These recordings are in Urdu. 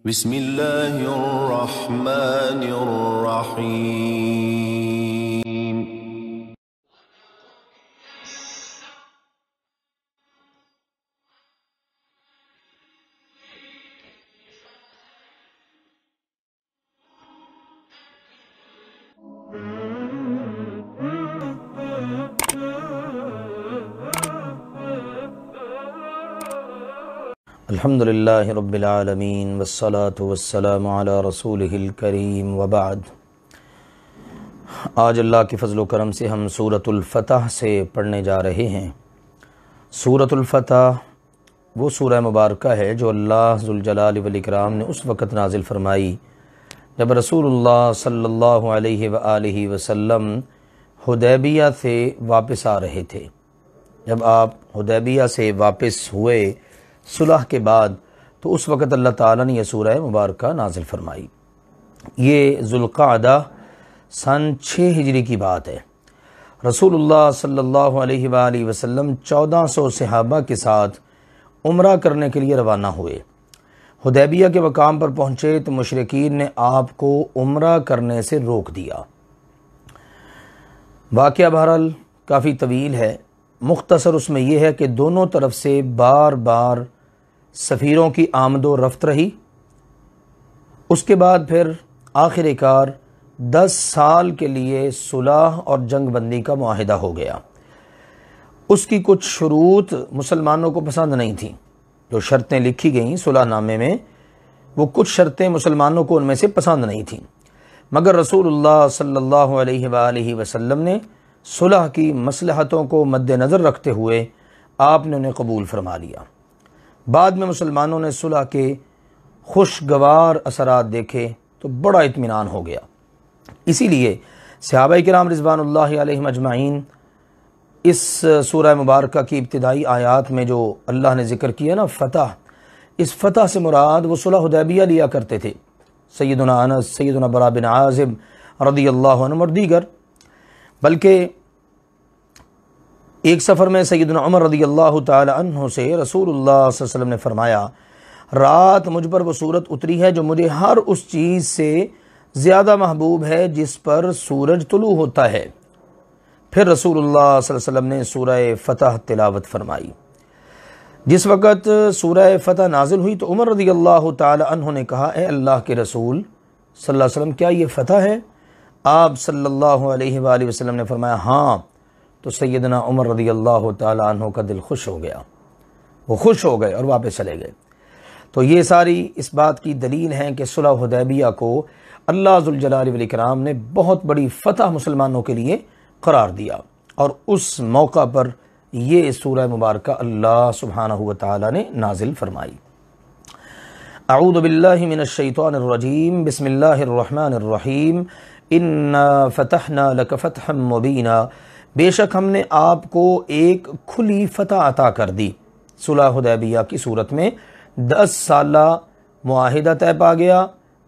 بسم اللہ الرحمن الرحیم۔ الحمد للہ رب العالمین والصلاة والسلام علی رسولہ الکریم وبعد۔ آج اللہ کے فضل و کرم سے ہم سورۃ الفتح سے پڑھنے جا رہے ہیں۔ سورۃ الفتح وہ سورہ مبارکہ ہے جو اللہ ذوالجلال والاکرام نے اس وقت نازل فرمائی جب رسول اللہ صلی اللہ علیہ وآلہ وسلم حدیبیہ سے واپس آ رہے تھے۔ جب آپ حدیبیہ سے واپس ہوئے صلح کے بعد تو اس وقت اللہ تعالیٰ نے یہ سورہ مبارکہ نازل فرمائی۔ یہ ذوالقعدہ سن 6 ہجری کی بات ہے۔ رسول اللہ صلی اللہ علیہ وآلہ وسلم 1400 صحابہ کے ساتھ عمرہ کرنے کے لیے روانہ ہوئے۔ حدیبیہ کے مقام پر پہنچے تو مشرکین نے آپ کو عمرہ کرنے سے روک دیا۔ واقعہ بہرحال کافی طویل ہے، مختصر اس میں یہ ہے کہ دونوں طرف سے بار بار سفیروں کی آمد و رفت رہی۔ اس کے بعد پھر آخر کار 10 سال کے لیے صلح اور جنگ بندی کا معاہدہ ہو گیا۔ اس کی کچھ شروط مسلمانوں کو پسند نہیں تھیں، جو شرطیں لکھی گئیں صلح نامے میں، وہ کچھ شرطیں مسلمانوں کو ان میں سے پسند نہیں تھیں، مگر رسول اللہ صلی اللہ علیہ وآلہ وسلم نے صلح کی مصلحتوں کو مد نظر رکھتے ہوئے آپ نے انہیں قبول فرما لیا۔ بعد میں مسلمانوں نے صلح کے خوشگوار اثرات دیکھے تو بڑا اطمینان ہو گیا۔ اسی لیے صحابہ کرام رضوان اللہ علیہم اجمعین اس سورہ مبارکہ کی ابتدائی آیات میں جو اللہ نے ذکر کیا نا فتح، اس فتح سے مراد وہ صلح حدیبیہ لیا کرتے تھے۔ سیدنا انس، سیدنا براء بن عازب رضی اللہ عنہ اور دیگر، بلکہ ایک سفر میں سیدنا عمر رضی اللہ تعالی عنہ سے رسول اللہ صلی اللہ علیہ وسلم نے فرمایا، رات مجھ پر وہ صورت اتری ہے جو مجھے ہر اس چیز سے زیادہ محبوب ہے جس پر سورج طلوع ہوتا ہے۔ پھر رسول اللہ صلی اللہ علیہ وسلم نے سورہ فتح تلاوت فرمائی۔ جس وقت سورہ فتح نازل ہوئی تو عمر رضی اللہ تعالی عنہ نے کہا، اے اللہ کے رسول صلی اللہ علیہ وسلم، کیا یہ فتح ہے؟ آپ صلی اللہ علیہ وآلہ وسلم نے فرمایا ہاں۔ تو سیدنا عمر رضی اللہ تعالی عنہ کا دل خوش ہو گیا، وہ خوش ہو گئے اور واپس چلے گئے۔ تو یہ ساری اس بات کی دلیل ہیں کہ صلح حدیبیہ کو اللہ ذوالجلال والاکرام نے بہت بڑی فتح مسلمانوں کے لیے قرار دیا، اور اس موقع پر یہ سورہ مبارکہ اللہ سبحانہ و تعالی نے نازل فرمائی۔ اعوذ باللہ من الشیطان الرجیم، بسم اللہ الرحمن الرحیم۔ انا فتحنا لک فتحا مبینا، بے شک ہم نے آپ کو ایک کھلی فتح عطا کر دی۔ صلح حدیبیہ کی صورت میں 10 سالہ معاہدہ طے پا گیا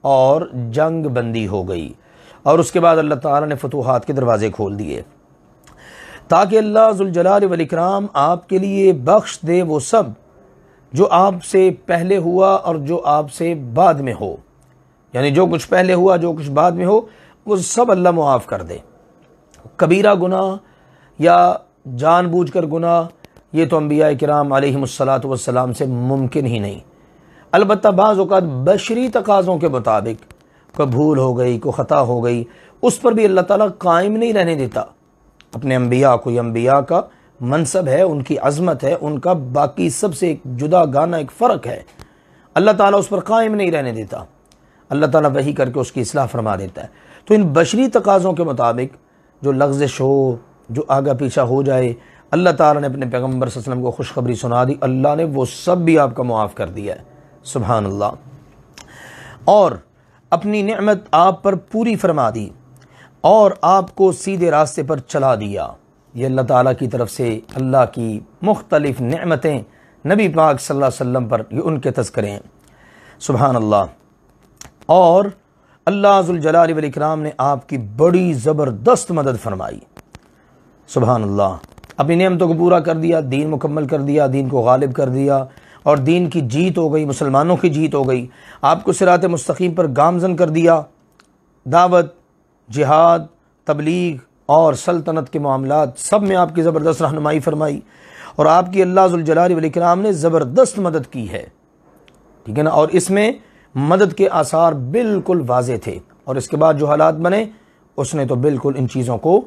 اور جنگ بندی ہو گئی، اور اس کے بعد اللہ تعالیٰ نے فتوحات کے دروازے کھول دیے تاکہ اللہ ذوالجلال والاکرام آپ کے لیے بخش دے وہ سب جو آپ سے پہلے ہوا اور جو آپ سے بعد میں ہو، یعنی جو کچھ پہلے ہوا جو کچھ بعد میں ہو وہ سب اللہ معاف کر دے۔ کبیرہ گناہ یا جان بوجھ کر گناہ یہ تو انبیاء کرام علیہم السلام سے ممکن ہی نہیں، البتہ بعض اوقات بشری تقاضوں کے مطابق کوئی بھول ہو گئی، کوئی خطا ہو گئی، اس پر بھی اللہ تعالیٰ قائم نہیں رہنے دیتا۔ اپنے انبیاء کو، یہ انبیاء کا منصب ہے، ان کی عظمت ہے، ان کا باقی سب سے ایک جدا گانا ایک فرق ہے، اللہ تعالیٰ اس پر قائم نہیں رہنے دیتا، اللہ تعالیٰ وحی کر کے اس کی اصلاح فرما دیتا ہے۔ تو ان بشری تقاضوں کے مطابق جو لغزش ہو، جو آگا پیچھا ہو جائے، اللہ تعالیٰ نے اپنے پیغمبر صلی اللہ علیہ وسلم کو خوشخبری سنا دی، اللہ نے وہ سب بھی آپ کا معاف کر دیا ہے، سبحان اللہ، اور اپنی نعمت آپ پر پوری فرما دی اور آپ کو سیدھے راستے پر چلا دیا۔ یہ اللہ تعالیٰ کی طرف سے اللہ کی مختلف نعمتیں نبی پاک صلی اللہ علیہ وسلم پر، یہ ان کے تذکرے ہیں، سبحان اللہ۔ اور اللہ ذوالجلال والاکرام نے آپ کی بڑی زبردست مدد فرمائی، سبحان اللہ، اپنی نعمتوں کو پورا کر دیا، دین مکمل کر دیا، دین کو غالب کر دیا، اور دین کی جیت ہو گئی، مسلمانوں کی جیت ہو گئی، آپ کو صراط مستقیم پر گامزن کر دیا، دعوت، جہاد، تبلیغ اور سلطنت کے معاملات سب میں آپ کی زبردست رہنمائی فرمائی، اور آپ کی اللہ ذوالجلال والاکرام نے زبردست مدد کی ہے، ٹھیک ہے نا، اور اس میں مدد کے آثار بالکل واضح تھے، اور اس کے بعد جو حالات بنے اس نے تو بالکل ان چیزوں کو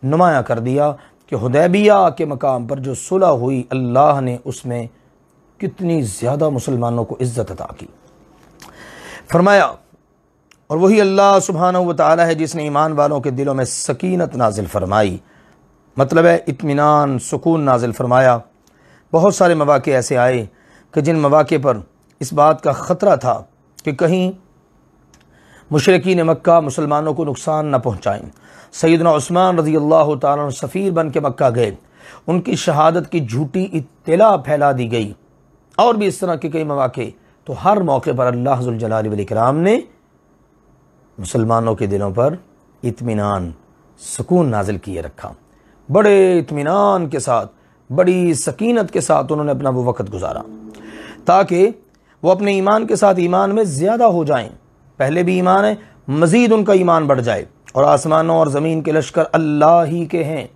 نمایاں کر دیا کہ حدیبیہ کے مقام پر جو صلح ہوئی، اللہ نے اس میں کتنی زیادہ مسلمانوں کو عزت عطا کی۔ فرمایا، اور وہی اللہ سبحانہ و تعالی ہے جس نے ایمان والوں کے دلوں میں سکینت نازل فرمائی، مطلب ہے اطمینان، سکون نازل فرمایا۔ بہت سارے مواقع ایسے آئے کہ جن مواقع پر اس بات کا خطرہ تھا کہ کہیں مشرکین مکہ مسلمانوں کو نقصان نہ پہنچائیں۔ سیدنا عثمان رضی اللہ تعالیٰ عنہ سفیر بن کے مکہ گئے، ان کی شہادت کی جھوٹی اطلاع پھیلا دی گئی، اور بھی اس طرح کے کئی مواقع۔ تو ہر موقع پر اللہ ذوالجلال والاکرام نے مسلمانوں کے دلوں پر اطمینان، سکون نازل کیے رکھا، بڑے اطمینان کے ساتھ، بڑی سکینت کے ساتھ انہوں نے اپنا وہ وقت گزارا تاکہ وہ اپنے ایمان کے ساتھ ایمان میں زیادہ ہو جائیں۔ پہلے بھی ایمان ہے، مزید ان کا ایمان بڑھ جائے، اور آسمانوں اور زمین کے لشکر اللہ ہی کے ہیں،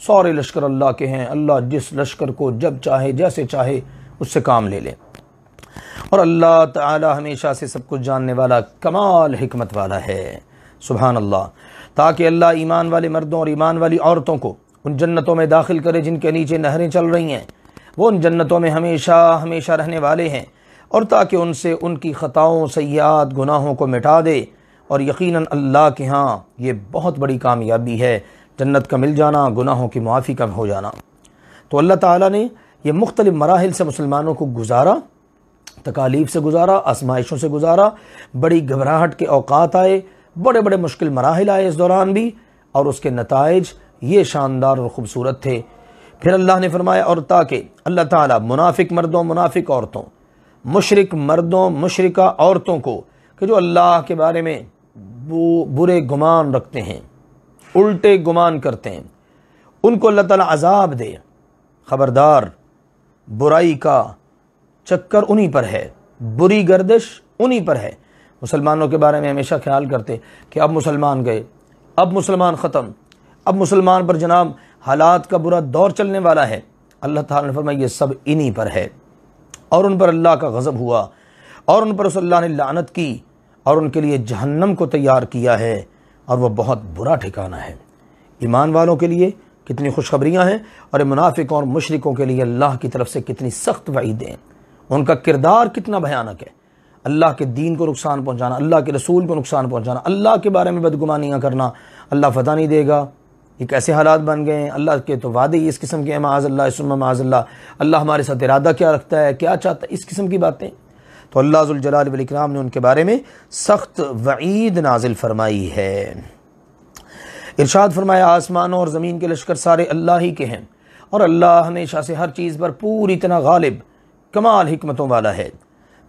سارے لشکر اللہ کے ہیں، اللہ جس لشکر کو جب چاہے جیسے چاہے اس سے کام لے لے، اور اللہ تعالی ہمیشہ سے سب کچھ جاننے والا، کمال حکمت والا ہے، سبحان اللہ۔ تاکہ اللہ ایمان والے مردوں اور ایمان والی عورتوں کو ان جنتوں میں داخل کرے جن کے نیچے نہریں چل رہی ہیں، وہ ان جنتوں میں ہمیشہ ہمیشہ رہنے والے ہیں، اور تاکہ ان سے ان کی خطاؤں، سیئات، گناہوں کو مٹا دے، اور یقیناً اللہ کے ہاں یہ بہت بڑی کامیابی ہے، جنت کا مل جانا، گناہوں کی معافی کا ہو جانا۔ تو اللہ تعالیٰ نے یہ مختلف مراحل سے مسلمانوں کو گزارا، تکالیف سے گزارا، آزمائشوں سے گزارا، بڑی گھبراہٹ کے اوقات آئے، بڑے بڑے مشکل مراحل آئے اس دوران بھی، اور اس کے نتائج یہ شاندار اور خوبصورت تھے۔ پھر اللہ نے فرمایا، اور تاکہ اللہ تعالیٰ منافق مردوں، منافق عورتوں، مشرک مردوں، مشرکہ عورتوں کو کہ جو اللہ کے بارے میں وہ برے گمان رکھتے ہیں، الٹے گمان کرتے ہیں، ان کو اللہ تعالیٰ عذاب دے۔ خبردار، برائی کا چکر انہی پر ہے، بری گردش انہی پر ہے۔ مسلمانوں کے بارے میں ہمیشہ خیال کرتے کہ اب مسلمان گئے، اب مسلمان ختم، اب مسلمان پر جناب حالات کا برا دور چلنے والا ہے۔ اللہ تعالیٰ نے فرمایا یہ سب انہی پر ہے، اور ان پر اللہ کا غضب ہوا، اور ان پر اس اللہ نے لعنت کی، اور ان کے لیے جہنم کو تیار کیا ہے، اور وہ بہت برا ٹھکانہ ہے۔ ایمان والوں کے لیے کتنی خوشخبریاں ہیں، اور منافقوں اور مشرکوں کے لیے اللہ کی طرف سے کتنی سخت وعیدیں ہیں، ان کا کردار کتنا بھیانک ہے۔ اللہ کے دین کو نقصان پہنچانا، اللہ کے رسول کو نقصان پہنچانا، اللہ کے بارے میں بدگمانیاں کرنا، اللہ فتح نہیں دے گا، یہ کیسے حالات بن گئے ہیں، اللہ کے تو وعدے ہی اس قسم کے ہیں، معاذ اللہ ثم معاذ اللہ، اللہ ہمارے ساتھ ارادہ کیا رکھتا ہے، کیا چاہتا ہے، اس قسم کی باتیں۔ تو اللہ ذوالجلال والاکرام نے ان کے بارے میں سخت وعید نازل فرمائی ہے۔ ارشاد فرمایا، آسمانوں اور زمین کے لشکر سارے اللہ ہی کے ہیں، اور اللہ ہمیشہ سے ہر چیز پر پوری طرح غالب، کمال حکمتوں والا ہے۔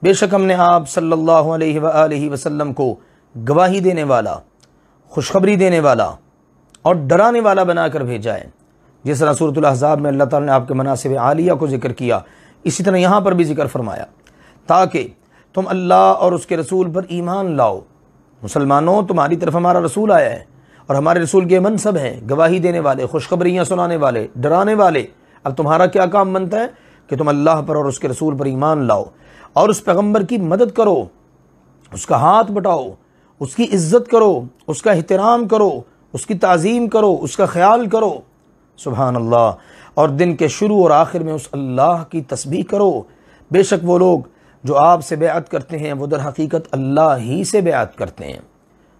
بے شک ہم نے آپ صلی اللہ علیہ وآلہ وسلم کو گواہی دینے والا، خوشخبری دینے والا اور ڈرانے والا بنا کر بھیجا ہے۔ جس طرح سورۃ الاحزاب میں اللہ تعالیٰ نے آپ کے مناصب عالیہ کو ذکر کیا، اسی طرح یہاں پر بھی ذکر فرمایا تاکہ تم اللہ اور اس کے رسول پر ایمان لاؤ۔ مسلمانوں، تمہاری طرف ہمارا رسول آیا ہے، اور ہمارے رسول کے منصب ہیں گواہی دینے والے، خوشخبریاں سنانے والے، ڈرانے والے۔ اب تمہارا کیا کام بنتا ہے کہ تم اللہ پر اور اس کے رسول پر ایمان لاؤ، اور اس پیغمبر کی مدد کرو، اس کا ہاتھ بٹاؤ، اس کی عزت کرو، اس کا احترام کرو، اس کی تعظیم کرو، اس کا خیال کرو، سبحان اللہ، اور دن کے شروع اور آخر میں اس اللہ کی تسبیح کرو۔ بے شک وہ لوگ جو آپ سے بیعت کرتے ہیں وہ در حقیقت اللہ ہی سے بیعت کرتے ہیں۔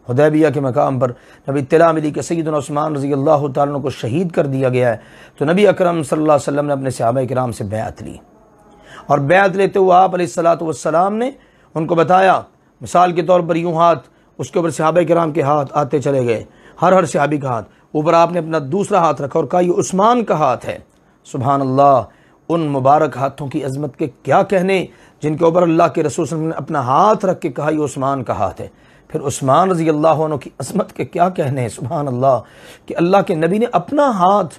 حدیبیہ کے مقام پر جب اطلاع ملی کہ سیدنا عثمان رضی اللہ تعالیٰ عنہ کو شہید کر دیا گیا ہے، تو نبی اکرم صلی اللہ علیہ وسلم نے اپنے صحابہ کرام سے بیعت لی، اور بیعت لیتے ہوئے آپ علیہ الصلوۃ والسلام نے ان کو بتایا، مثال کے طور پر یوں ہاتھ، اس کے اوپر صحابہ کرام کے ہاتھ آتے چلے گئے، ہر صحابی کا ہاتھ، اوپر آپ نے اپنا دوسرا ہاتھ رکھا اور کہا یہ عثمان کا ہاتھ ہے۔ سبحان اللہ، ان مبارک ہاتھوں کی عظمت کے کیا کہنے، جن کے اوپر اللہ کے رسول صلی اللہ علیہ وسلم نے اپنا ہاتھ رکھ کے کہا یہ عثمان کا ہاتھ ہے۔ پھر عثمان رضی اللہ عنہ کی عظمت کے کیا کہنے، سبحان اللہ، کہ اللہ کے نبی نے اپنا ہاتھ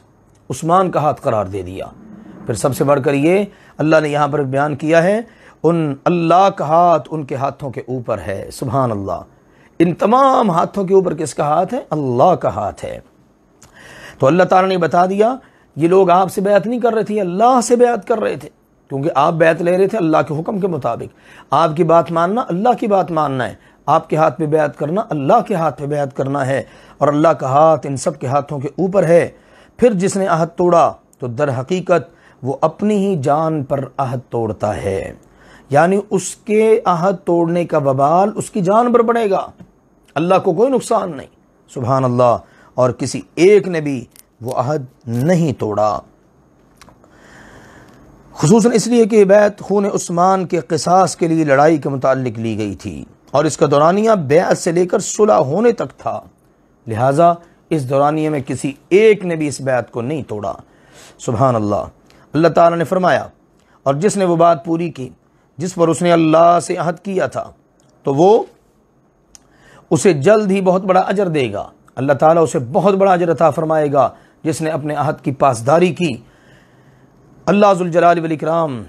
عثمان کا ہاتھ قرار دے دیا۔ پھر سب سے بڑھ کر یہ اللہ نے یہاں پر بیان کیا ہے اللہ کا ہاتھ ان کے ہاتھوں کے اوپر ہے۔ سبحان اللہ، ان تمام ہاتھوں کے اوپر کس کا ہاتھ ہے؟ اللہ کا ہاتھ ہے۔ تو اللہ تعالیٰ نے بتا دیا یہ لوگ آپ سے بیعت نہیں کر رہے تھے، اللہ سے بیعت کر رہے تھے، کیونکہ آپ بیعت لے رہے تھے اللہ کے حکم کے مطابق۔ آپ کی بات ماننا اللہ کی بات ماننا ہے، آپ کے ہاتھ پہ بیعت کرنا اللہ کے ہاتھ پہ بیعت کرنا ہے، اور اللہ کا ہاتھ ان سب کے ہاتھوں کے اوپر ہے۔ پھر جس نے عہد توڑا تو در حقیقت وہ اپنی ہی جان پر عہد توڑتا ہے، یعنی اس کے عہد توڑنے کا وبال اس کی جان پر پڑے گا، اللہ کو کوئی نقصان نہیں۔ سبحان اللہ، اور کسی ایک نے بھی وہ عہد نہیں توڑا، خصوصاً اس لیے کہ بیعت خون عثمان کے قصاص کے لیے لڑائی کے متعلق لی گئی تھی، اور اس کا دورانیہ بیعت سے لے کر صلح ہونے تک تھا، لہٰذا اس دورانیے میں کسی ایک نے بھی اس بیعت کو نہیں توڑا۔ سبحان اللہ۔ اللہ تعالیٰ نے فرمایا اور جس نے وہ بات پوری کی جس پر اس نے اللہ سے عہد کیا تھا تو وہ اسے جلد ہی بہت بڑا اجر دے گا، اللہ تعالیٰ اسے بہت بڑا اجر عطا فرمائے گا جس نے اپنے عہد کی پاسداری کی۔ اللہ ذوالجلال والاکرام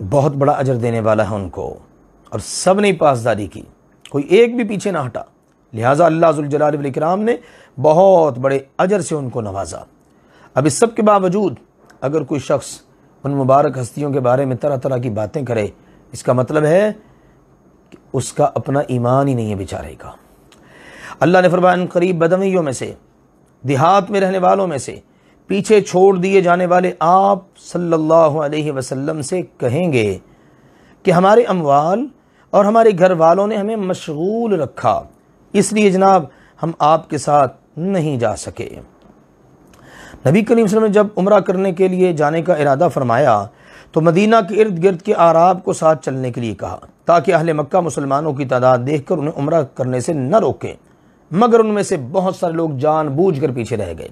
بہت بڑا اجر دینے والا ہے ان کو، اور سب نے پاسداری کی، کوئی ایک بھی پیچھے نہ ہٹا، لہٰذا اللہ ذوالجلال والاکرام نے بہت بڑے اجر سے ان کو نوازا۔ اب اس سب کے باوجود اگر کوئی شخص ان مبارک ہستیوں کے بارے میں طرح طرح کی باتیں کرے، اس کا مطلب ہے کہ اس کا اپنا ایمان ہی نہیں ہے بیچارے کا۔ اللہ نے فرمایا ان قریب بدویوں میں سے، دیہات میں رہنے والوں میں سے پیچھے چھوڑ دیے جانے والے آپ صلی اللہ علیہ وسلم سے کہیں گے کہ ہمارے اموال اور ہمارے گھر والوں نے ہمیں مشغول رکھا، اس لیے جناب ہم آپ کے ساتھ نہیں جا سکے۔ نبی کریم صلی اللہ علیہ وسلم نے جب عمرہ کرنے کے لیے جانے کا ارادہ فرمایا تو مدینہ کے ارد گرد کے اعراب کو ساتھ چلنے کے لیے کہا تاکہ اہل مکہ مسلمانوں کی تعداد دیکھ کر انہیں عمرہ کرنے سے نہ روکیں، مگر ان میں سے بہت سارے لوگ جان بوجھ کر پیچھے رہ گئے،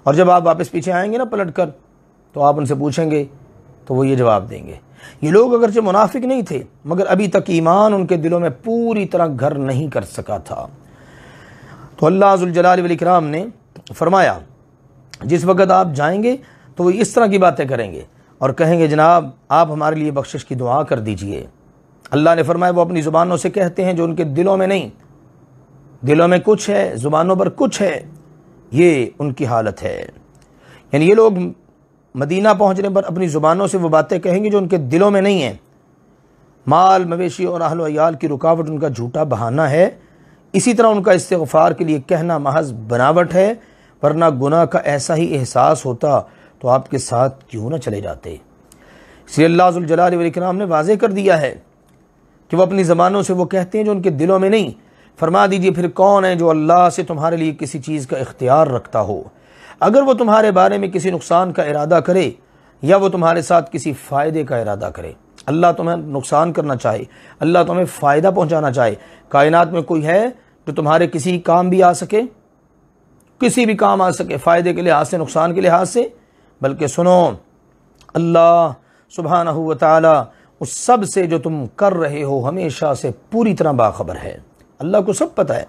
اور جب آپ واپس پیچھے آئیں گے نا پلٹ کر تو آپ ان سے پوچھیں گے تو وہ یہ جواب دیں گے، یہ لوگ اگرچہ منافق نہیں تھے مگر ابھی تک ایمان ان کے دلوں میں پوری طرح گھر نہیں کر سکا تھا۔ تو اللہ ذوالجلال والاکرام نے فرمایا جس وقت آپ جائیں گے تو وہ اس طرح کی باتیں کریں گے اور کہیں گے جناب آپ ہمارے لیے بخشش کی دعا کر دیجئے۔ اللہ نے فرمایا وہ اپنی زبانوں سے کہتے ہیں جو ان کے دلوں میں نہیں، دلوں میں کچھ ہے زبانوں پر کچھ ہے، یہ ان کی حالت ہے۔ یعنی یہ لوگ مدینہ پہنچنے پر اپنی زبانوں سے وہ باتیں کہیں گے جو ان کے دلوں میں نہیں ہیں، مال مویشی اور اہل و عیال کی رکاوٹ ان کا جھوٹا بہانہ ہے، اسی طرح ان کا استغفار کے لیے کہنا محض بناوٹ ہے، ورنہ گناہ کا ایسا ہی احساس ہوتا تو آپ کے ساتھ کیوں نہ چلے جاتے۔ اس لیے اللہ ذوالجلال والاکرام نے واضح کر دیا ہے کہ وہ اپنی زبانوں سے وہ کہتے ہیں جو ان کے دلوں میں نہیں۔ فرما دیجئے پھر کون ہے جو اللہ سے تمہارے لیے کسی چیز کا اختیار رکھتا ہو، اگر وہ تمہارے بارے میں کسی نقصان کا ارادہ کرے یا وہ تمہارے ساتھ کسی فائدے کا ارادہ کرے۔ اللہ تمہیں نقصان کرنا چاہے، اللہ تمہیں فائدہ پہنچانا چاہے، کائنات میں کوئی ہے جو تمہارے کسی کام بھی آ سکے، کسی بھی کام آ سکے، فائدے کے لحاظ سے نقصان کے لحاظ سے؟ بلکہ سنو اللہ سبحانہ و تعالی اس سب سے جو تم کر رہے ہو ہمیشہ سے پوری طرح باخبر ہے، اللہ کو سب پتہ ہے۔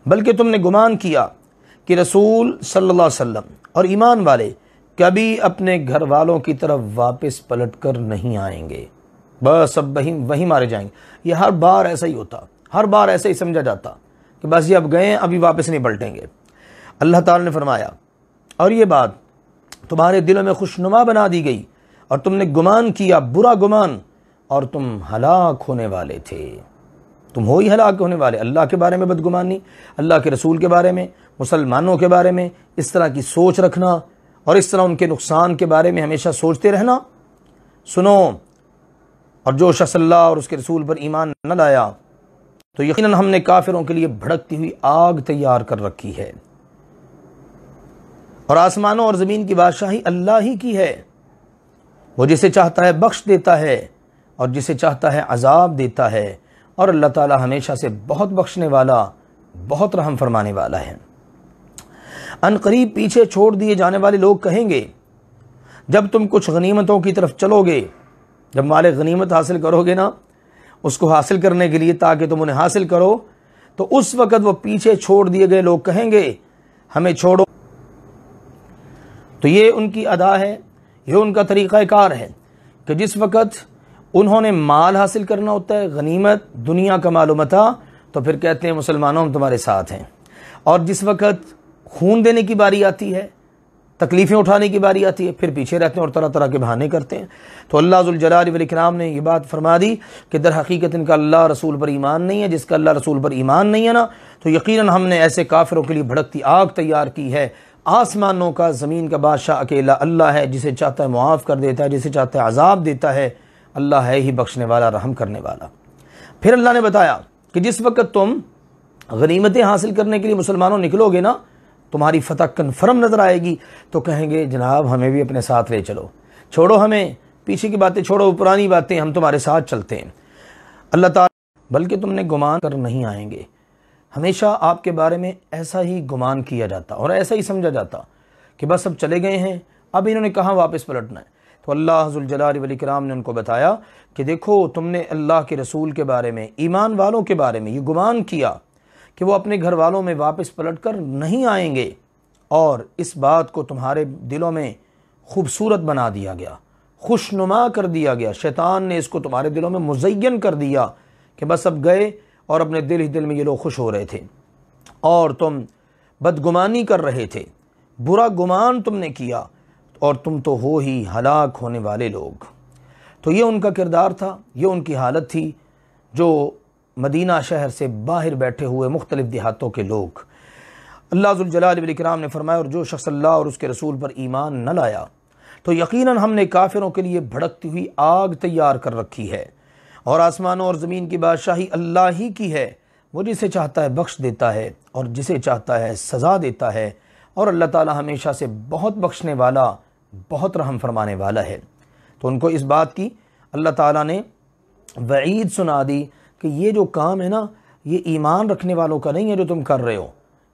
بلکہ تم نے گمان کیا کہ رسول صلی اللہ علیہ وسلم اور ایمان والے کبھی اپنے گھر والوں کی طرف واپس پلٹ کر نہیں آئیں گے، بس اب وہیں مارے جائیں گے۔ یہ ہر بار ایسا ہی ہوتا، ہر بار ایسا ہی سمجھا جاتا کہ بس یہ اب گئے ہیں ابھی واپس نہیں پلٹیں گے۔ اللہ تعالی نے فرمایا اور یہ بات تمہارے دلوں میں خوشنما بنا دی گئی اور تم نے گمان کیا برا گمان اور تم ہلاک ہونے والے تھے، تم ہو ہی ہلاک ہونے والے۔ اللہ کے بارے میں بدگمانی، اللہ کے رسول کے بارے میں، مسلمانوں کے بارے میں اس طرح کی سوچ رکھنا اور اس طرح ان کے نقصان کے بارے میں ہمیشہ سوچتے رہنا۔ سنو، اور جو شخص اللہ اور اس کے رسول پر ایمان نہ لایا تو یقیناً ہم نے کافروں کے لیے بھڑکتی ہوئی آگ تیار کر رکھی ہے، اور آسمانوں اور زمین کی بادشاہی اللہ ہی کی ہے، وہ جسے چاہتا ہے بخش دیتا ہے اور جسے چاہتا ہے عذاب دیتا ہے، اور اللہ تعالی ہمیشہ سے بہت بخشنے والا بہت رحم فرمانے والا ہے۔ ان قریب پیچھے چھوڑ دیے جانے والے لوگ کہیں گے جب تم کچھ غنیمتوں کی طرف چلو گے، جب مال غنیمت حاصل کرو گے نا، اس کو حاصل کرنے کے لیے تاکہ تم انہیں حاصل کرو، تو اس وقت وہ پیچھے چھوڑ دیے گئے لوگ کہیں گے ہمیں چھوڑو۔ تو یہ ان کی ادا ہے یہ ان کا طریقہ کار ہے کہ جس وقت انہوں نے مال حاصل کرنا ہوتا ہے، غنیمت، دنیا کا مال و متاع، تو پھر کہتے ہیں مسلمانوں ہم تمہارے ساتھ ہیں، اور جس وقت خون دینے کی باری آتی ہے، تکلیفیں اٹھانے کی باری آتی ہے، پھر پیچھے رہتے ہیں اور طرح طرح کے بہانے کرتے ہیں۔ تو اللہ ذوالجلال والاکرام نے یہ بات فرما دی کہ در حقیقت ان کا اللہ رسول پر ایمان نہیں ہے، جس کا اللہ رسول پر ایمان نہیں ہے نا، تو یقیناً ہم نے ایسے کافروں کے لیے بھڑکتی آگ تیار کی ہے۔ آسمانوں کا زمین کا بادشاہ اکیلا اللہ ہے، جسے چاہتا ہے معاف کر دیتا ہے، جسے چاہتا ہے عذاب دیتا ہے، اللہ ہے ہی بخشنے والا، رحم کرنے والا۔ پھر اللہ نے بتایا کہ جس وقت تم غنیمتیں حاصل کرنے کے لیے مسلمانوں نکلو گے نا، تمہاری فتح کنفرم نظر آئے گی، تو کہیں گے جناب ہمیں بھی اپنے ساتھ لے چلو، چھوڑو ہمیں، پیچھے کی باتیں چھوڑو، پرانی باتیں، ہم تمہارے ساتھ چلتے ہیں۔ اللہ تعالیٰ بلکہ تم نے گمان کر نہیں آئیں گے۔ ہمیشہ آپ کے بارے میں ایسا ہی گمان کیا جاتا اور ایسا ہی سمجھا جاتا کہ بس اب چلے گئے ہیں، اب انہوں نے کہاں واپس پلٹنا ہے۔ تو اللہ ذوالجلال والاکرام نے ان کو بتایا کہ دیکھو تم نے اللہ کے رسول کے بارے میں، ایمان والوں کے بارے میں یہ گمان کیا کہ وہ اپنے گھر والوں میں واپس پلٹ کر نہیں آئیں گے، اور اس بات کو تمہارے دلوں میں خوبصورت بنا دیا گیا، خوشنما کر دیا گیا، شیطان نے اس کو تمہارے دلوں میں مزین کر دیا کہ بس اب گئے، اور اپنے دل ہی دل میں یہ لوگ خوش ہو رہے تھے، اور تم بدگمانی کر رہے تھے، برا گمان تم نے کیا، اور تم تو ہو ہی ہلاک ہونے والے لوگ۔ تو یہ ان کا کردار تھا، یہ ان کی حالت تھی، جو مدینہ شہر سے باہر بیٹھے ہوئے مختلف دیہاتوں کے لوگ۔ اللہ ذوالجلال والاکرام نے فرمایا اور جو شخص اللہ اور اس کے رسول پر ایمان نہ لایا تو یقیناً ہم نے کافروں کے لیے بھڑکتی ہوئی آگ تیار کر رکھی ہے، اور آسمانوں اور زمین کی بادشاہی اللہ ہی کی ہے، وہ جسے چاہتا ہے بخش دیتا ہے اور جسے چاہتا ہے سزا دیتا ہے، اور اللہ تعالی ہمیشہ سے بہت بخشنے والا، بہت رحم فرمانے والا ہے۔ تو ان کو اس بات کی اللہ تعالیٰ نے وعید سنا دی کہ یہ جو کام ہے نا، یہ ایمان رکھنے والوں کا نہیں ہے جو تم کر رہے ہو،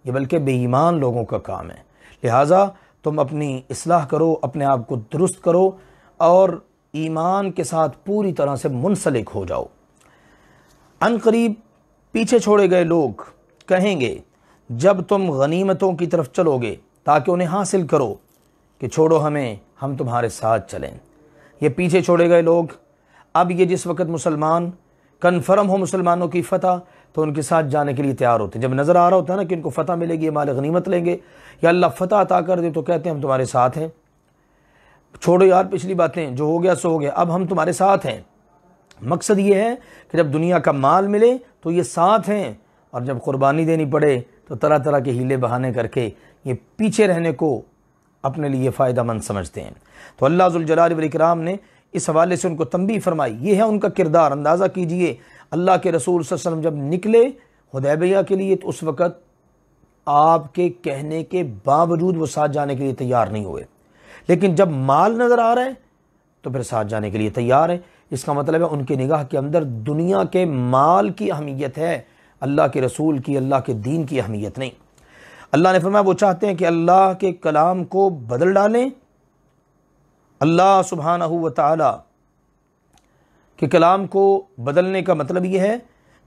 یہ بلکہ بے ایمان لوگوں کا کام ہے، لہٰذا تم اپنی اصلاح کرو، اپنے آپ کو درست کرو، اور ایمان کے ساتھ پوری طرح سے منسلک ہو جاؤ۔ ان قریب پیچھے چھوڑے گئے لوگ کہیں گے جب تم غنیمتوں کی طرف چلو گے تاکہ انہیں حاصل کرو کہ چھوڑو ہمیں، ہم تمہارے ساتھ چلیں۔ یہ پیچھے چھوڑے گئے لوگ اب یہ جس وقت مسلمان کنفرم ہو مسلمانوں کی فتح تو ان کے ساتھ جانے کے لیے تیار ہوتے ہیں۔ جب نظر آ رہا ہوتا ہے نا کہ ان کو فتح ملے گی، یہ مال غنیمت لیں گے یا اللہ فتح عطا کر دے، تو کہتے ہیں ہم تمہارے ساتھ ہیں، چھوڑو یار پچھلی باتیں، جو ہو گیا سو ہو گیا، اب ہم تمہارے ساتھ ہیں۔ مقصد یہ ہے کہ جب دنیا کا مال ملے تو یہ ساتھ ہیں، اور جب قربانی دینی پڑے تو طرح طرح کے ہیلے بہانے کر کے یہ پیچھے رہنے کو اپنے لیے فائدہ مند سمجھتے ہیں۔ تو اللہ ذوالجلال والاکرام نے اس حوالے سے ان کو تنبیہ فرمائی، یہ ہے ان کا کردار۔ اندازہ کیجئے اللہ کے رسول صلی اللہ علیہ وسلم جب نکلے حدیبیہ کے لیے تو اس وقت آپ کے کہنے کے باوجود وہ ساتھ جانے کے لیے تیار نہیں ہوئے، لیکن جب مال نظر آ رہا ہے تو پھر ساتھ جانے کے لیے تیار ہے۔ اس کا مطلب ہے ان کی نگاہ کے اندر دنیا کے مال کی اہمیت ہے، اللہ کے رسول کی، اللہ کے دین کی اہمیت نہیں۔ اللہ نے فرمایا وہ چاہتے ہیں کہ اللہ کے کلام کو بدل ڈالیں۔ اللہ سبحانہ و تعالی کے کلام کو بدلنے کا مطلب یہ ہے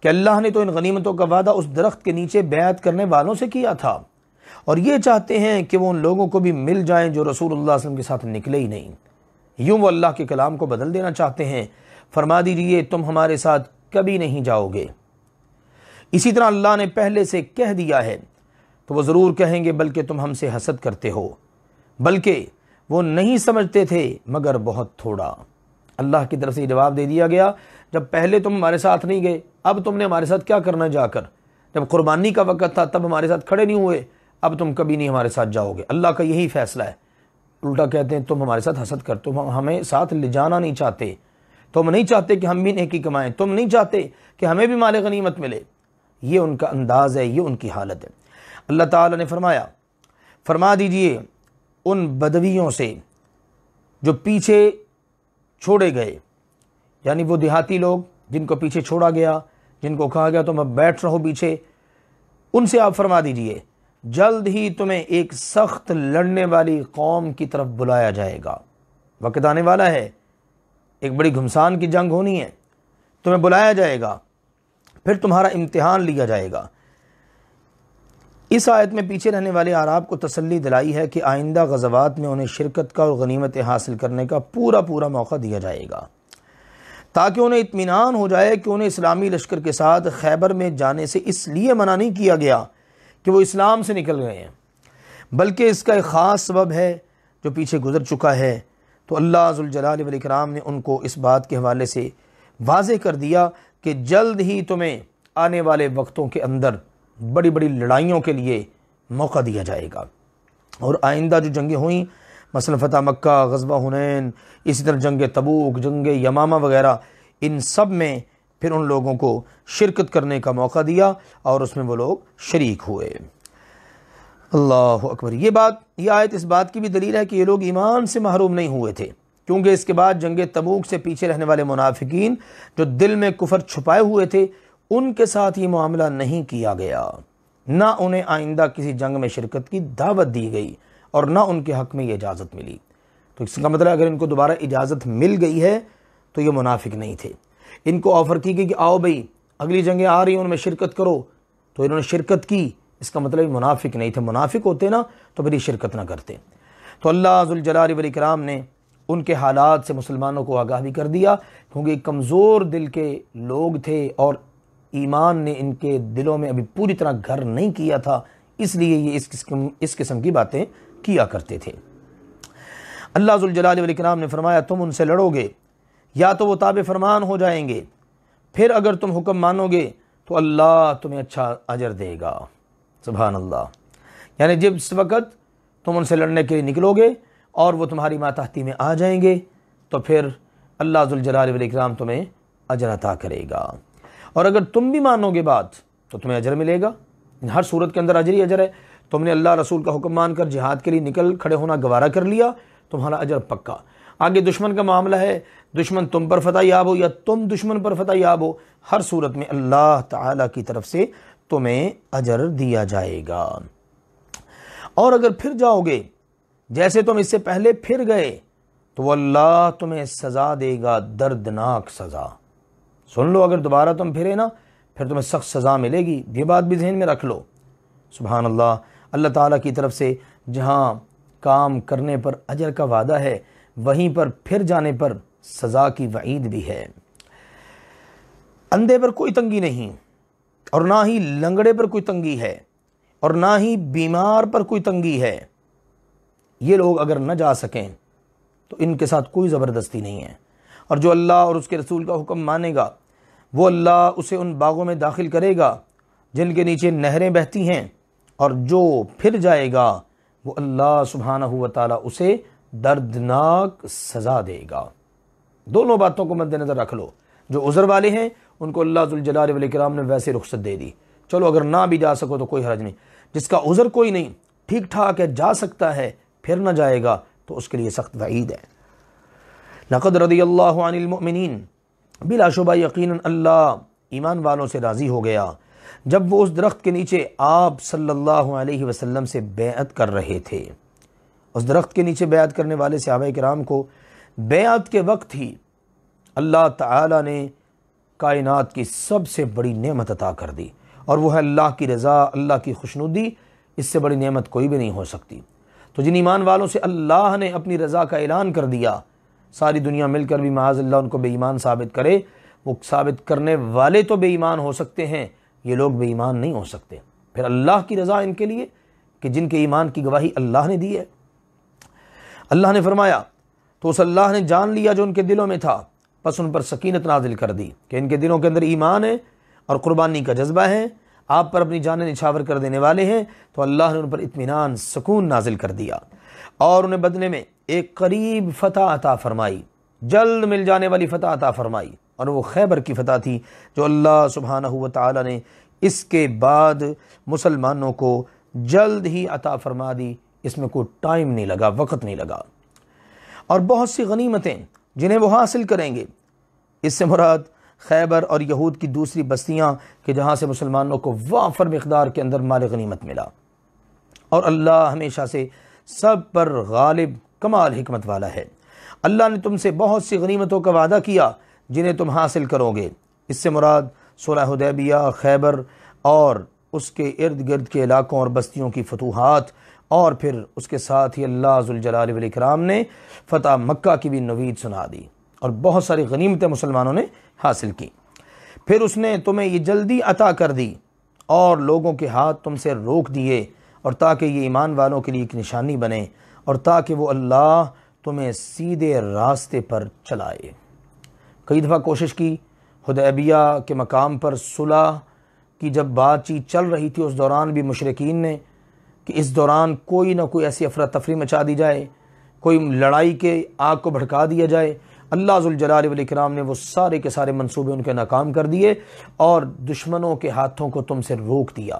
کہ اللہ نے تو ان غنیمتوں کا وعدہ اس درخت کے نیچے بیعت کرنے والوں سے کیا تھا، اور یہ چاہتے ہیں کہ وہ ان لوگوں کو بھی مل جائیں جو رسول اللہ صلی اللہ علیہ وسلم کے ساتھ نکلے ہی نہیں۔ یوں وہ اللہ کے کلام کو بدل دینا چاہتے ہیں۔ فرما دیجئے تم ہمارے ساتھ کبھی نہیں جاؤ گے۔ اسی طرح اللہ نے پہلے سے کہہ دیا ہے تو وہ ضرور کہیں گے بلکہ تم ہم سے حسد کرتے ہو، بلکہ وہ نہیں سمجھتے تھے مگر بہت تھوڑا۔ اللہ کی طرف سے یہ جواب دے دیا گیا، جب پہلے تم ہمارے ساتھ نہیں گئے، اب تم نے ہمارے ساتھ کیا کرنا جا کر؟ جب قربانی کا وقت تھا تب ہمارے ساتھ کھڑے نہیں ہوئے، اب تم کبھی نہیں ہمارے ساتھ جاؤ گے۔ اللہ کا یہی فیصلہ ہے۔ الٹا کہتے ہیں تم ہمارے ساتھ حسد کر، تم ہمیں ساتھ لے جانا نہیں چاہتے، تم نہیں چاہتے کہ ہم بھی نیکی کمائیں، تم نہیں چاہتے کہ ہمیں بھی مال غنیمت ملے۔ یہ ان کا انداز ہے، یہ ان کی حالت ہے۔ اللہ تعالی نے فرمایا، فرما دیجئے ان بدویوں سے جو پیچھے چھوڑے گئے، یعنی وہ دیہاتی لوگ جن کو پیچھے چھوڑا گیا، جن کو کہا گیا تم اب بیٹھ رہو پیچھے، ان سے آپ فرما دیجئے جلد ہی تمہیں ایک سخت لڑنے والی قوم کی طرف بلایا جائے گا۔ وقت آنے والا ہے، ایک بڑی گھمسان کی جنگ ہونی ہے، تمہیں بلایا جائے گا، پھر تمہارا امتحان لیا جائے گا۔ اس آیت میں پیچھے رہنے والے اعراب کو تسلی دلائی ہے کہ آئندہ غزوات میں انہیں شرکت کا اور غنیمتیں حاصل کرنے کا پورا موقع دیا جائے گا، تاکہ انہیں اطمینان ہو جائے کہ انہیں اسلامی لشکر کے ساتھ خیبر میں جانے سے اس لیے منع نہیں کیا گیا کہ وہ اسلام سے نکل گئے ہیں، بلکہ اس کا ایک خاص سبب ہے جو پیچھے گزر چکا ہے۔ تو اللہ ذوالجلال والاکرام نے ان کو اس بات کے حوالے سے واضح کر دیا کہ جلد ہی تمہیں آنے والے وقتوں کے اندر بڑی بڑی لڑائیوں کے لیے موقع دیا جائے گا، اور آئندہ جو جنگیں ہوئیں مثلا فتح مکہ، غزوہ حنین، اسی طرح جنگ تبوک، جنگ یمامہ وغیرہ، ان سب میں پھر ان لوگوں کو شرکت کرنے کا موقع دیا اور اس میں وہ لوگ شریک ہوئے۔ اللہ اکبر۔ یہ آیت اس بات کی بھی دلیل ہے کہ یہ لوگ ایمان سے محروم نہیں ہوئے تھے، کیونکہ اس کے بعد جنگ تبوک سے پیچھے رہنے والے منافقین جو دل میں کفر چھپائے ہوئے تھے ان کے ساتھ یہ معاملہ نہیں کیا گیا، نہ انہیں آئندہ کسی جنگ میں شرکت کی دعوت دی گئی اور نہ ان کے حق میں یہ اجازت ملی۔ تو اس کا مطلب اگر ان کو دوبارہ اجازت مل گئی ہے تو یہ منافق نہیں تھے، ان کو آفر کی گئی کہ آؤ بھئی اگلی جنگیں آ رہی ہیں ان میں شرکت کرو، تو انہوں نے شرکت کی، اس کا مطلب منافق نہیں تھے، منافق ہوتے نا تو پھر یہ شرکت نہ کرتے۔ تو اللہ ذوالجلال والاکرام نے ان کے حالات سے مسلمانوں کو آگاہ بھی کر دیا، کیونکہ کمزور دل کے لوگ تھے اور ایمان نے ان کے دلوں میں ابھی پوری طرح گھر نہیں کیا تھا، اس لیے یہ اس قسم کی باتیں کیا کرتے تھے۔ اللہ ذوالجلال والاکرام نے فرمایا تم ان سے لڑو گے یا تو وہ تابع فرمان ہو جائیں گے، پھر اگر تم حکم مانو گے تو اللہ تمہیں اچھا اجر دے گا۔ سبحان اللہ۔ یعنی جس وقت تم ان سے لڑنے کے لیے نکلو گے اور وہ تمہاری ماتحتی میں آ جائیں گے تو پھر اللہ ذوالجلال والاکرام تمہیں اجر عطا کرے گا، اور اگر تم بھی مانو گے بات تو تمہیں اجر ملے گا۔ ہر صورت کے اندر اجر ہی اجر ہے۔ تم نے اللہ رسول کا حکم مان کر جہاد کے لیے نکل کھڑے ہونا گوارا کر لیا، تمہارا اجر پکا۔ آگے دشمن کا معاملہ ہے، دشمن تم پر فتح یاب ہو یا تم دشمن پر فتح یاب ہو، ہر صورت میں اللہ تعالی کی طرف سے تمہیں اجر دیا جائے گا۔ اور اگر پھر جاؤ گے جیسے تم اس سے پہلے پھر گئے تو وہ اللہ تمہیں سزا دے گا، دردناک سزا۔ سن لو، اگر دوبارہ تم پھرے نا پھر تمہیں سخت سزا ملے گی، یہ بات بھی ذہن میں رکھ لو۔ سبحان اللہ۔ اللہ تعالیٰ کی طرف سے جہاں کام کرنے پر اجر کا وعدہ ہے وہیں پر پھر جانے پر سزا کی وعید بھی ہے۔ اندھے پر کوئی تنگی نہیں، اور نہ ہی لنگڑے پر کوئی تنگی ہے، اور نہ ہی بیمار پر کوئی تنگی ہے۔ یہ لوگ اگر نہ جا سکیں تو ان کے ساتھ کوئی زبردستی نہیں ہے، اور جو اللہ اور اس کے رسول کا حکم مانے گا وہ اللہ اسے ان باغوں میں داخل کرے گا جن کے نیچے نہریں بہتی ہیں، اور جو پھر جائے گا وہ اللہ سبحانہ و تعالیٰ اسے دردناک سزا دے گا۔ دونوں باتوں کو مد نظر رکھ لو، جو عذر والے ہیں ان کو اللہ ذوالجلال والاکرام نے ویسے رخصت دے دی، چلو اگر نہ بھی جا سکو تو کوئی حرج نہیں۔ جس کا عذر کوئی نہیں، ٹھیک ٹھاک ہے، جا سکتا ہے، پھر نہ جائے گا تو اس کے لیے سخت وعید ہے۔ لقد رضی اللہ عن المؤمنین، بلا شبہ یقیناً اللہ ایمان والوں سے راضی ہو گیا جب وہ اس درخت کے نیچے آپ صلی اللہ علیہ وسلم سے بیعت کر رہے تھے۔ اس درخت کے نیچے بیعت کرنے والے صحابہ کرام کو بیعت کے وقت ہی اللہ تعالی نے کائنات کی سب سے بڑی نعمت عطا کر دی، اور وہ ہے اللہ کی رضا، اللہ کی خوشنودی۔ اس سے بڑی نعمت کوئی بھی نہیں ہو سکتی۔ تو جن ایمان والوں سے اللہ نے اپنی رضا کا اعلان کر دیا، ساری دنیا مل کر بھی معاذ اللہ ان کو بے ایمان ثابت کرے، وہ ثابت کرنے والے تو بے ایمان ہو سکتے ہیں، یہ لوگ بے ایمان نہیں ہو سکتے۔ پھر اللہ کی رضا ان کے لیے کہ جن کے ایمان کی گواہی اللہ نے دی ہے۔ اللہ نے فرمایا تو اس اللہ نے جان لیا جو ان کے دلوں میں تھا، پس ان پر سکینت نازل کر دی کہ ان کے دلوں کے اندر ایمان ہے اور قربانی کا جذبہ ہے، آپ پر اپنی جانیں نچھاور کر دینے والے ہیں، تو اللہ نے ان پر اطمینان، سکون نازل کر دیا، اور انہیں بدلے میں ایک قریب فتح عطا فرمائی، جلد مل جانے والی فتح عطا فرمائی، اور وہ خیبر کی فتح تھی جو اللہ سبحانہ و تعالی نے اس کے بعد مسلمانوں کو جلد ہی عطا فرما دی۔ اس میں کوئی ٹائم نہیں لگا، وقت نہیں لگا، اور بہت سی غنیمتیں جنہیں وہ حاصل کریں گے۔ اس سے مراد خیبر اور یہود کی دوسری بستیاں کہ جہاں سے مسلمانوں کو وافر مقدار کے اندر مال غنیمت ملا، اور اللہ ہمیشہ سے سب پر غالب کمال حکمت والا ہے۔ اللہ نے تم سے بہت سی غنیمتوں کا وعدہ کیا جنہیں تم حاصل کرو گے۔ اس سے مراد صلح حدیبیہ، خیبر اور اس کے ارد گرد کے علاقوں اور بستیوں کی فتوحات، اور پھر اس کے ساتھ ہی اللہ ذوالجلال والاکرام نے فتح مکہ کی بھی نوید سنا دی اور بہت ساری غنیمتیں مسلمانوں نے حاصل کی۔ پھر اس نے تمہیں یہ جلدی عطا کر دی اور لوگوں کے ہاتھ تم سے روک دیے، اور تاکہ یہ ایمان والوں کے لیے ایک نشانی بنے، اور تاکہ وہ اللہ تمہیں سیدھے راستے پر چلائے۔ کئی دفعہ کوشش کی، حدیبیہ کے مقام پر صلح کی جب بات چیت چل رہی تھی، اس دوران بھی مشرکین نے کہ اس دوران کوئی نہ کوئی ایسی افراتفری مچا دی جائے، کوئی لڑائی کے آگ کو بھڑکا دیا جائے۔ اللہ ذوالجلال والاکرام نے وہ سارے کے سارے منصوبے ان کے ناکام کر دیے اور دشمنوں کے ہاتھوں کو تم سے روک دیا۔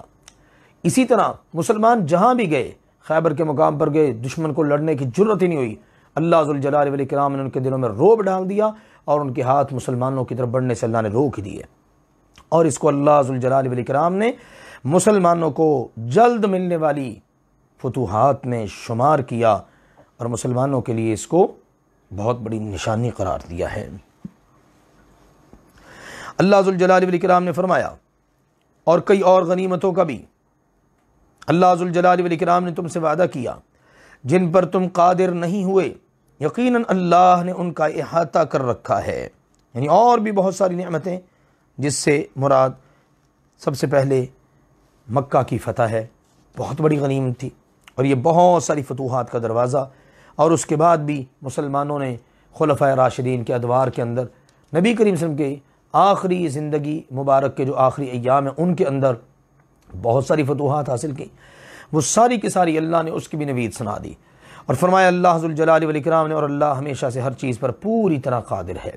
اسی طرح مسلمان جہاں بھی گئے، خیبر کے مقام پر گئے، دشمن کو لڑنے کی جرت ہی نہیں ہوئی۔ اللہ ذوالجلال والاکرام نے ان کے دلوں میں رعب ڈال دیا اور ان کے ہاتھ مسلمانوں کی طرف بڑھنے سے اللہ نے روک دیے، اور اس کو اللہ ذوالجلال والاکرام نے مسلمانوں کو جلد ملنے والی فتوحات میں شمار کیا اور مسلمانوں کے لیے اس کو بہت بڑی نشانی قرار دیا ہے۔ اللہ ذوالجلال والاکرام نے فرمایا، اور کئی اور غنیمتوں کا بھی اللہ ذوالجلال والاکرام نے تم سے وعدہ کیا جن پر تم قادر نہیں ہوئے، یقیناً اللہ نے ان کا احاطہ کر رکھا ہے۔ یعنی اور بھی بہت ساری نعمتیں، جس سے مراد سب سے پہلے مکہ کی فتح ہے، بہت بڑی غنیمت تھی، اور یہ بہت ساری فتوحات کا دروازہ۔ اور اس کے بعد بھی مسلمانوں نے خلفائے راشدین کے ادوار کے اندر، نبی کریم صلی اللہ علیہ وسلم کے آخری زندگی مبارک کے جو آخری ایام ہیں ان کے اندر بہت ساری فتوحات حاصل کی، وہ ساری کی ساری اللہ نے اس کی بھی نوید سنا دی، اور فرمایا اللہ ذوالجلال والاکرام نے، اور اللہ ہمیشہ سے ہر چیز پر پوری طرح قادر ہے،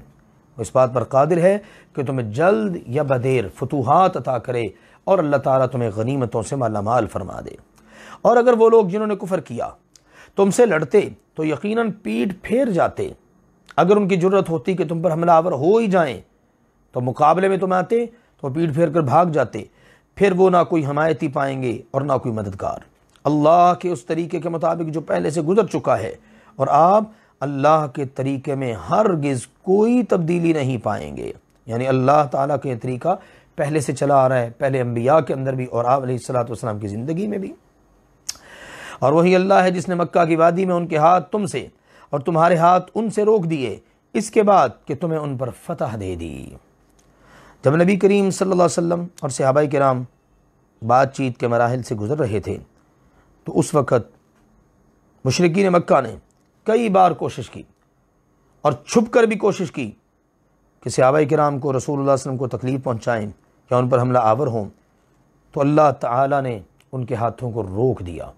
وہ اس بات پر قادر ہے کہ تمہیں جلد یا بدیر فتوحات عطا کرے، اور اللہ تعالیٰ تمہیں غنیمتوں سے مالا مال فرما دے۔ اور اگر وہ لوگ جنہوں نے کفر کیا تم سے لڑتے تو یقیناً پیٹھ پھیر جاتے، اگر ان کی جرت ہوتی کہ تم پر حملہ آور ہو ہی جائیں تو مقابلے میں تم آتے تو پیٹھ پھیر کر بھاگ جاتے، پھر وہ نہ کوئی حمایتی پائیں گے اور نہ کوئی مددگار، اللہ کے اس طریقے کے مطابق جو پہلے سے گزر چکا ہے، اور آپ اللہ کے طریقے میں ہرگز کوئی تبدیلی نہیں پائیں گے۔ یعنی اللہ تعالیٰ کا یہ طریقہ پہلے سے چلا آ رہا ہے، پہلے انبیاء کے اندر بھی اور آپ علیہ الصلوۃ والسلام کی زندگی میں بھی۔ اور وہی اللہ ہے جس نے مکہ کی وادی میں ان کے ہاتھ تم سے اور تمہارے ہاتھ ان سے روک دیے، اس کے بعد کہ تمہیں ان پر فتح دے دی۔ جب نبی کریم صلی اللہ علیہ وسلم اور صحابہ کرام بات چیت کے مراحل سے گزر رہے تھے، تو اس وقت مشرکین مکہ نے کئی بار کوشش کی اور چھپ کر بھی کوشش کی کہ صحابہ کرام کو، رسول اللہ صلی اللہ علیہ وسلم کو تکلیف پہنچائیں یا ان پر حملہ آور ہوں، تو اللہ تعالیٰ نے ان کے ہاتھوں کو روک دیا،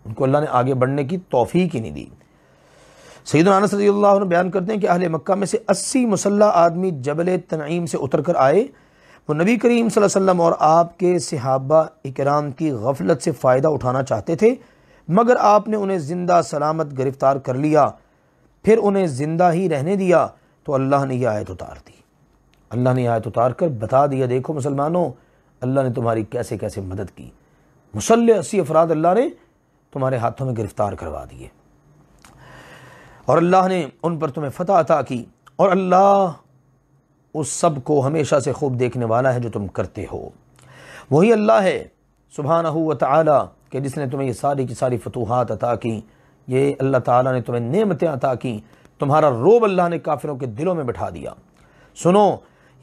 ان کو اللہ نے آگے بڑھنے کی توفیق ہی نہیں دی۔ سیدنا انس رضی اللہ عنہ بیان کرتے ہیں کہ اہل مکہ میں سے 80 مسلح آدمی جبل تنعیم سے اتر کر آئے، وہ نبی کریم صلی اللہ علیہ وسلم اور آپ کے صحابہ اکرام کی غفلت سے فائدہ اٹھانا چاہتے تھے، مگر آپ نے انہیں زندہ سلامت گرفتار کر لیا، پھر انہیں زندہ ہی رہنے دیا، تو اللہ نے یہ آیت اتار دی۔ اللہ نے یہ آیت اتار کر بتا دیا، دیکھو مسلمانوں، اللہ نے تمہاری کیسے کیسے مدد کی، مسلح 80 افراد اللہ نے تمہارے ہاتھوں میں گرفتار کروا دیے، اور اللہ نے ان پر تمہیں فتح عطا کی، اور اللہ اس سب کو ہمیشہ سے خوب دیکھنے والا ہے جو تم کرتے ہو۔ وہی اللہ ہے سبحانہ و تعالی کہ جس نے تمہیں یہ ساری کی ساری فتوحات عطا کی، یہ اللہ تعالیٰ نے تمہیں نعمتیں عطا کی، تمہارا روب اللہ نے کافروں کے دلوں میں بٹھا دیا۔ سنو،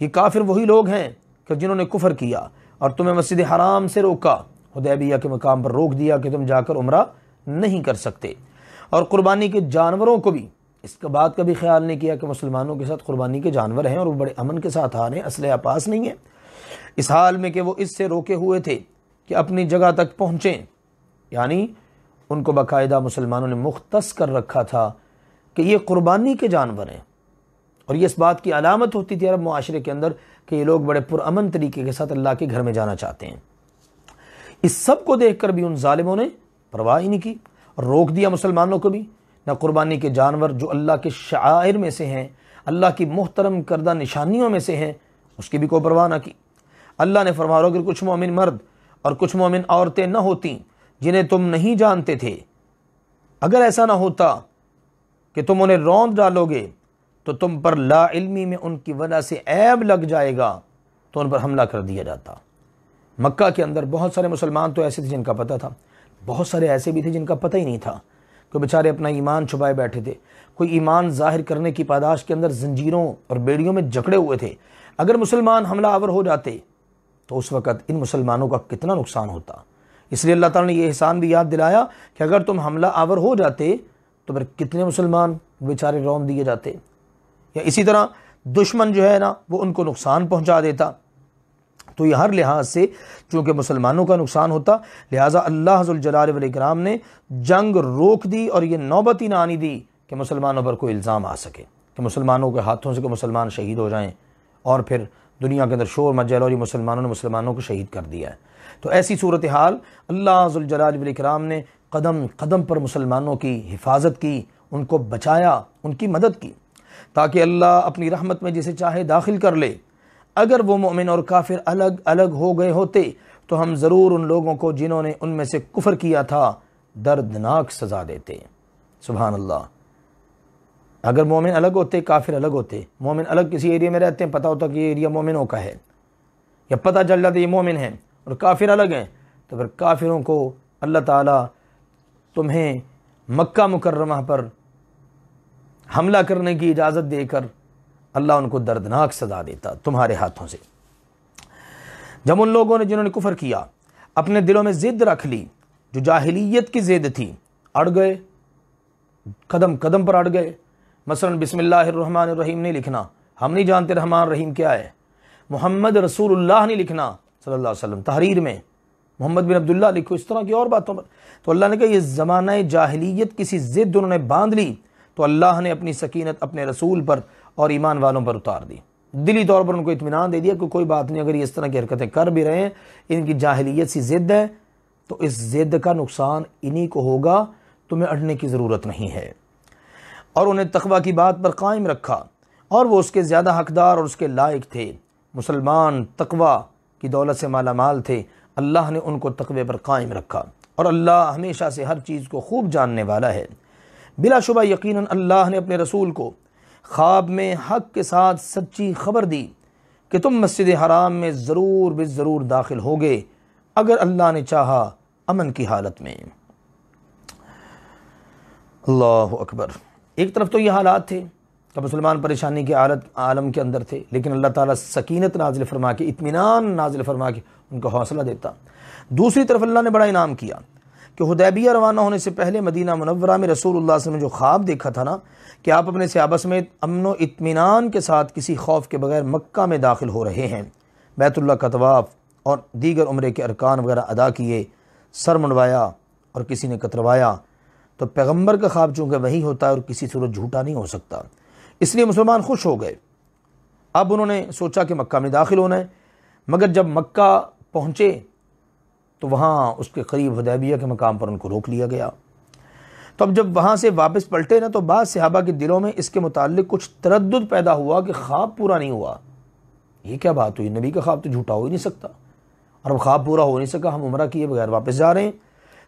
یہ کافر وہی لوگ ہیں کہ جنہوں نے کفر کیا اور تمہیں مسجد حرام سے روکا، حدیبیہ کے مقام پر روک دیا کہ تم جا کر عمرہ نہیں کر سکتے، اور قربانی کے جانوروں کو بھی اس بات کا بھی خیال نہیں کیا کہ مسلمانوں کے ساتھ قربانی کے جانور ہیں اور وہ بڑے امن کے ساتھ آ رہے ہیں، اسلحہ پاس نہیں ہے، اس حال میں کہ وہ اس سے روکے ہوئے تھے کہ اپنی جگہ تک پہنچیں۔ یعنی ان کو باقاعدہ مسلمانوں نے مختص کر رکھا تھا کہ یہ قربانی کے جانور ہیں، اور یہ اس بات کی علامت ہوتی تھی عرب معاشرے کے اندر کہ یہ لوگ بڑے پرامن طریقے کے ساتھ اللہ کے گھر میں جانا چاہتے ہیں۔ اس سب کو دیکھ کر بھی ان ظالموں نے پرواہ ہی نہیں کی اور روک دیا مسلمانوں کو بھی، نہ قربانی کے جانور جو اللہ کے شعائر میں سے ہیں، اللہ کی محترم کردہ نشانیوں میں سے ہیں، اس کی بھی کوئی پرواہ نہ کی۔ اللہ نے فرمایا اگر کچھ مومن مرد اور کچھ مومن عورتیں نہ ہوتیں جنہیں تم نہیں جانتے تھے، اگر ایسا نہ ہوتا کہ تم انہیں روند ڈالو گے تو تم پر لا علمی میں ان کی وجہ سے عیب لگ جائے گا، تو ان پر حملہ کر دیا جاتا۔ مکہ کے اندر بہت سارے مسلمان تو ایسے تھے جن کا پتہ تھا، بہت سارے ایسے بھی تھے جن کا پتہ ہی نہیں تھا، کوئی بیچارے اپنا ایمان چھپائے بیٹھے تھے، کوئی ایمان ظاہر کرنے کی پاداش کے اندر زنجیروں اور بیڑیوں میں جکڑے ہوئے تھے۔ اگر مسلمان حملہ آور ہو جاتے تو اس وقت ان مسلمانوں کا کتنا نقصان ہوتا۔ اس لیے اللہ تعالیٰ نے یہ احسان بھی یاد دلایا کہ اگر تم حملہ آور ہو جاتے تو پھر کتنے مسلمان بیچارے رون دیے جاتے، یا اسی طرح دشمن جو ہے نا وہ ان کو نقصان پہنچا دیتا۔ تو یہ ہر لحاظ سے چونکہ مسلمانوں کا نقصان ہوتا، لہٰذا اللہ ذوالجلال والاکرام نے جنگ روک دی اور یہ نوبت ہی نہ آنی دی کہ مسلمانوں پر کوئی الزام آ سکے، کہ مسلمانوں کے ہاتھوں سے کہ مسلمان شہید ہو جائیں اور پھر دنیا کے اندر شور مچ جائے اور یہ مسلمانوں نے مسلمانوں کو شہید کر دیا ہے۔ تو ایسی صورتحال اللہ ذوالجلال والاکرام نے قدم قدم پر مسلمانوں کی حفاظت کی، ان کو بچایا، ان کی مدد کی، تاکہ اللہ اپنی رحمت میں جسے چاہے داخل کر لے۔ اگر وہ مومن اور کافر الگ الگ ہو گئے ہوتے تو ہم ضرور ان لوگوں کو جنہوں نے ان میں سے کفر کیا تھا دردناک سزا دیتے۔ سبحان اللہ۔ اگر مومن الگ ہوتے، کافر الگ ہوتے، مومن الگ کسی ایریا میں رہتے ہیں، پتہ ہوتا کہ یہ ایریا مومنوں کا ہے، یا پتہ چل جاتا یہ مومن ہیں، اور کافر الگ ہیں، تو پھر کافروں کو اللہ تعالیٰ تمہیں مکہ مکرمہ پر حملہ کرنے کی اجازت دے کر اللہ ان کو دردناک سزا دیتا تمہارے ہاتھوں سے۔ جب ان لوگوں نے جنہوں نے کفر کیا اپنے دلوں میں ضد رکھ لی، جو جاہلیت کی ضد تھی، اڑ گئے، قدم قدم پر اڑ گئے۔ مثلا بسم اللہ الرحمن الرحیم نہیں لکھنا، ہم نہیں جانتے رحمان رحیم کیا ہے، محمد رسول اللہ نہیں لکھنا صلی اللہ علیہ وسلم، تحریر میں محمد بن عبداللہ لکھو، اس طرح کی اور باتوں پر۔ تو اللہ نے کہا یہ زمانہ جاہلیت کسی ضد انہوں نے باندھ لی تو اللہ نے اپنی سکینت اپنے رسول پر اور ایمان والوں پر اتار دی، دلی طور پر ان کو اطمینان دے دیا کہ کوئی بات نہیں، اگر یہ اس طرح کی حرکتیں کر بھی رہے ہیں، ان کی جاہلیت سی ضد ہے تو اس ضد کا نقصان انہی کو ہوگا، تمہیں اڑنے کی ضرورت نہیں ہے۔ اور انہیں تقوی کی بات پر قائم رکھا، اور وہ اس کے زیادہ حقدار اور اس کے لائق تھے۔ مسلمان تقوی کی دولت سے مالا مال تھے، اللہ نے ان کو تقوی پر قائم رکھا، اور اللہ ہمیشہ سے ہر چیز کو خوب جاننے والا ہے۔ بلا شبہ یقیناً اللہ نے اپنے رسول کو خواب میں حق کے ساتھ سچی خبر دی کہ تم مسجد حرام میں ضرور بالضرور داخل ہوگے اگر اللہ نے چاہا، امن کی حالت میں۔ اللہ اکبر۔ ایک طرف تو یہ حالات تھے کہ مسلمان پریشانی کے عالم کے اندر تھے، لیکن اللہ تعالیٰ سکینت نازل فرما کے، اطمینان نازل فرما کے ان کو حوصلہ دیتا۔ دوسری طرف اللہ نے بڑا انعام کیا کہ حدیبیہ روانہ ہونے سے پہلے مدینہ منورہ میں رسول اللہ صلی اللہ علیہ وسلم نے جو خواب دیکھا تھا نا کہ آپ اپنے صحابہ سمیت امن و اطمینان کے ساتھ کسی خوف کے بغیر مکہ میں داخل ہو رہے ہیں، بیت اللہ کا طواف اور دیگر عمرے کے ارکان وغیرہ ادا کیے، سر منڈوایا اور کسی نے کتروایا، تو پیغمبر کا خواب چونکہ وہی ہوتا ہے اور کسی صورت جھوٹا نہیں ہو سکتا، اس لیے مسلمان خوش ہو گئے۔ اب انہوں نے سوچا کہ مکہ میں داخل ہونا ہے، مگر جب مکہ پہنچے تو وہاں اس کے قریب حدیبیہ کے مقام پر ان کو روک لیا گیا۔ تو اب جب وہاں سے واپس پلٹے نا تو بعض صحابہ کے دلوں میں اس کے متعلق کچھ تردد پیدا ہوا کہ خواب پورا نہیں ہوا، یہ کیا بات ہوئی، نبی کا خواب تو جھوٹا ہو ہی نہیں سکتا، اور اب خواب پورا ہو نہیں سکا، ہم عمرہ کیے بغیر واپس جا رہے ہیں۔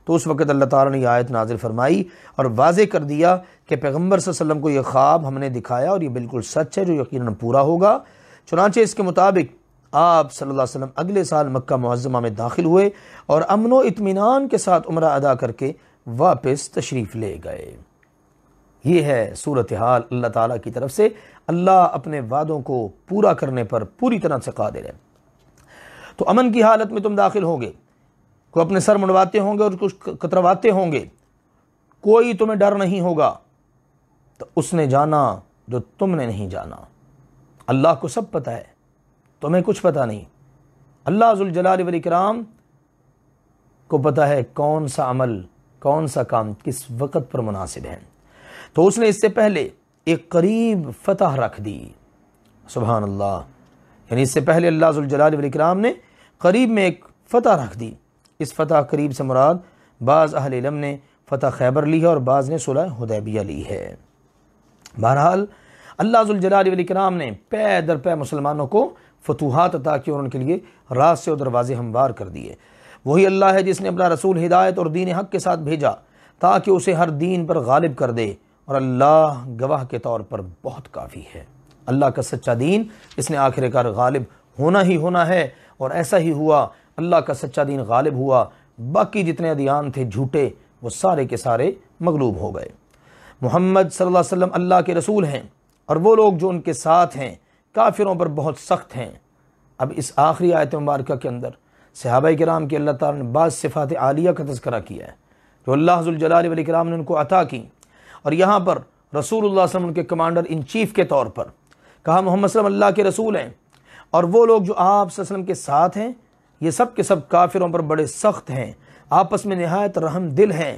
تو اس وقت اللہ تعالیٰ نے یہ آیت نازل فرمائی اور واضح کر دیا کہ پیغمبر صلی اللہ علیہ وسلم کو یہ خواب ہم نے دکھایا اور یہ بالکل سچ ہے جو یقیناً پورا ہوگا۔ چنانچہ اس کے مطابق آپ صلی اللہ علیہ وسلم اگلے سال مکہ معظمہ میں داخل ہوئے اور امن و اطمینان کے ساتھ عمرہ ادا کر کے واپس تشریف لے گئے۔ یہ ہے صورتحال اللہ تعالیٰ کی طرف سے، اللہ اپنے وعدوں کو پورا کرنے پر پوری طرح سے قادر ہے۔ تو امن کی حالت میں تم داخل ہوگے، کوئی اپنے سر منڈواتے ہوں گے اور کچھ کترواتے ہوں گے، کوئی تمہیں ڈر نہیں ہوگا، تو اس نے جانا جو تم نے نہیں جانا۔ اللہ کو سب پتہ ہے، تمہیں کچھ پتہ نہیں۔ اللہ ذوالجلال والاکرام کو پتہ ہے کون سا عمل، کون سا کام کس وقت پر مناسب ہے۔ تو اس نے اس سے پہلے ایک قریب فتح رکھ دی، سبحان اللہ، یعنی اس سے پہلے اللہ ذوالجلال والاکرام نے قریب میں ایک فتح رکھ دی۔ اس فتح قریب سے مراد بعض اہل علم نے فتح خیبر لی ہے اور بعض نے صلح حدیبیہ لی ہے۔ بہرحال اللہ ذوالجلال والاکرام نے پے در پے مسلمانوں کو فتوحات عطا کی اور ان کے لیے راستے اور دروازے ہموار کر دیے۔ وہی اللہ ہے جس نے اپنا رسول ہدایت اور دین حق کے ساتھ بھیجا تاکہ اسے ہر دین پر غالب کر دے، اور اللہ گواہ کے طور پر بہت کافی ہے۔ اللہ کا سچا دین اس نے آخر کار غالب ہونا ہی ہونا ہے، اور ایسا ہی ہوا۔ اللہ کا سچا دین غالب ہوا، باقی جتنے ادیان تھے جھوٹے وہ سارے کے سارے مغلوب ہو گئے۔ محمد صلی اللہ علیہ وسلم اللہ کے رسول ہیں، اور وہ لوگ جو ان کے ساتھ ہیں کافروں پر بہت سخت ہیں۔ اب اس آخری آیت مبارکہ کے اندر صحابہ کرام کی اللہ تعالیٰ نے بعض صفات عالیہ کا تذکرہ کیا ہے جو اللہ ذوالجلال والاکرام نے ان کو عطا کی، اور یہاں پر رسول اللہ صلی اللہ علیہ وسلم ان کے کمانڈر ان چیف کے طور پر کہا محمد صلی اللہ علیہ وسلم اللہ کے رسول ہیں، اور وہ لوگ جو آپ صلی اللہ علیہ وسلم کے ساتھ ہیں یہ سب کے سب کافروں پر بڑے سخت ہیں، آپس میں نہایت رحم دل ہیں۔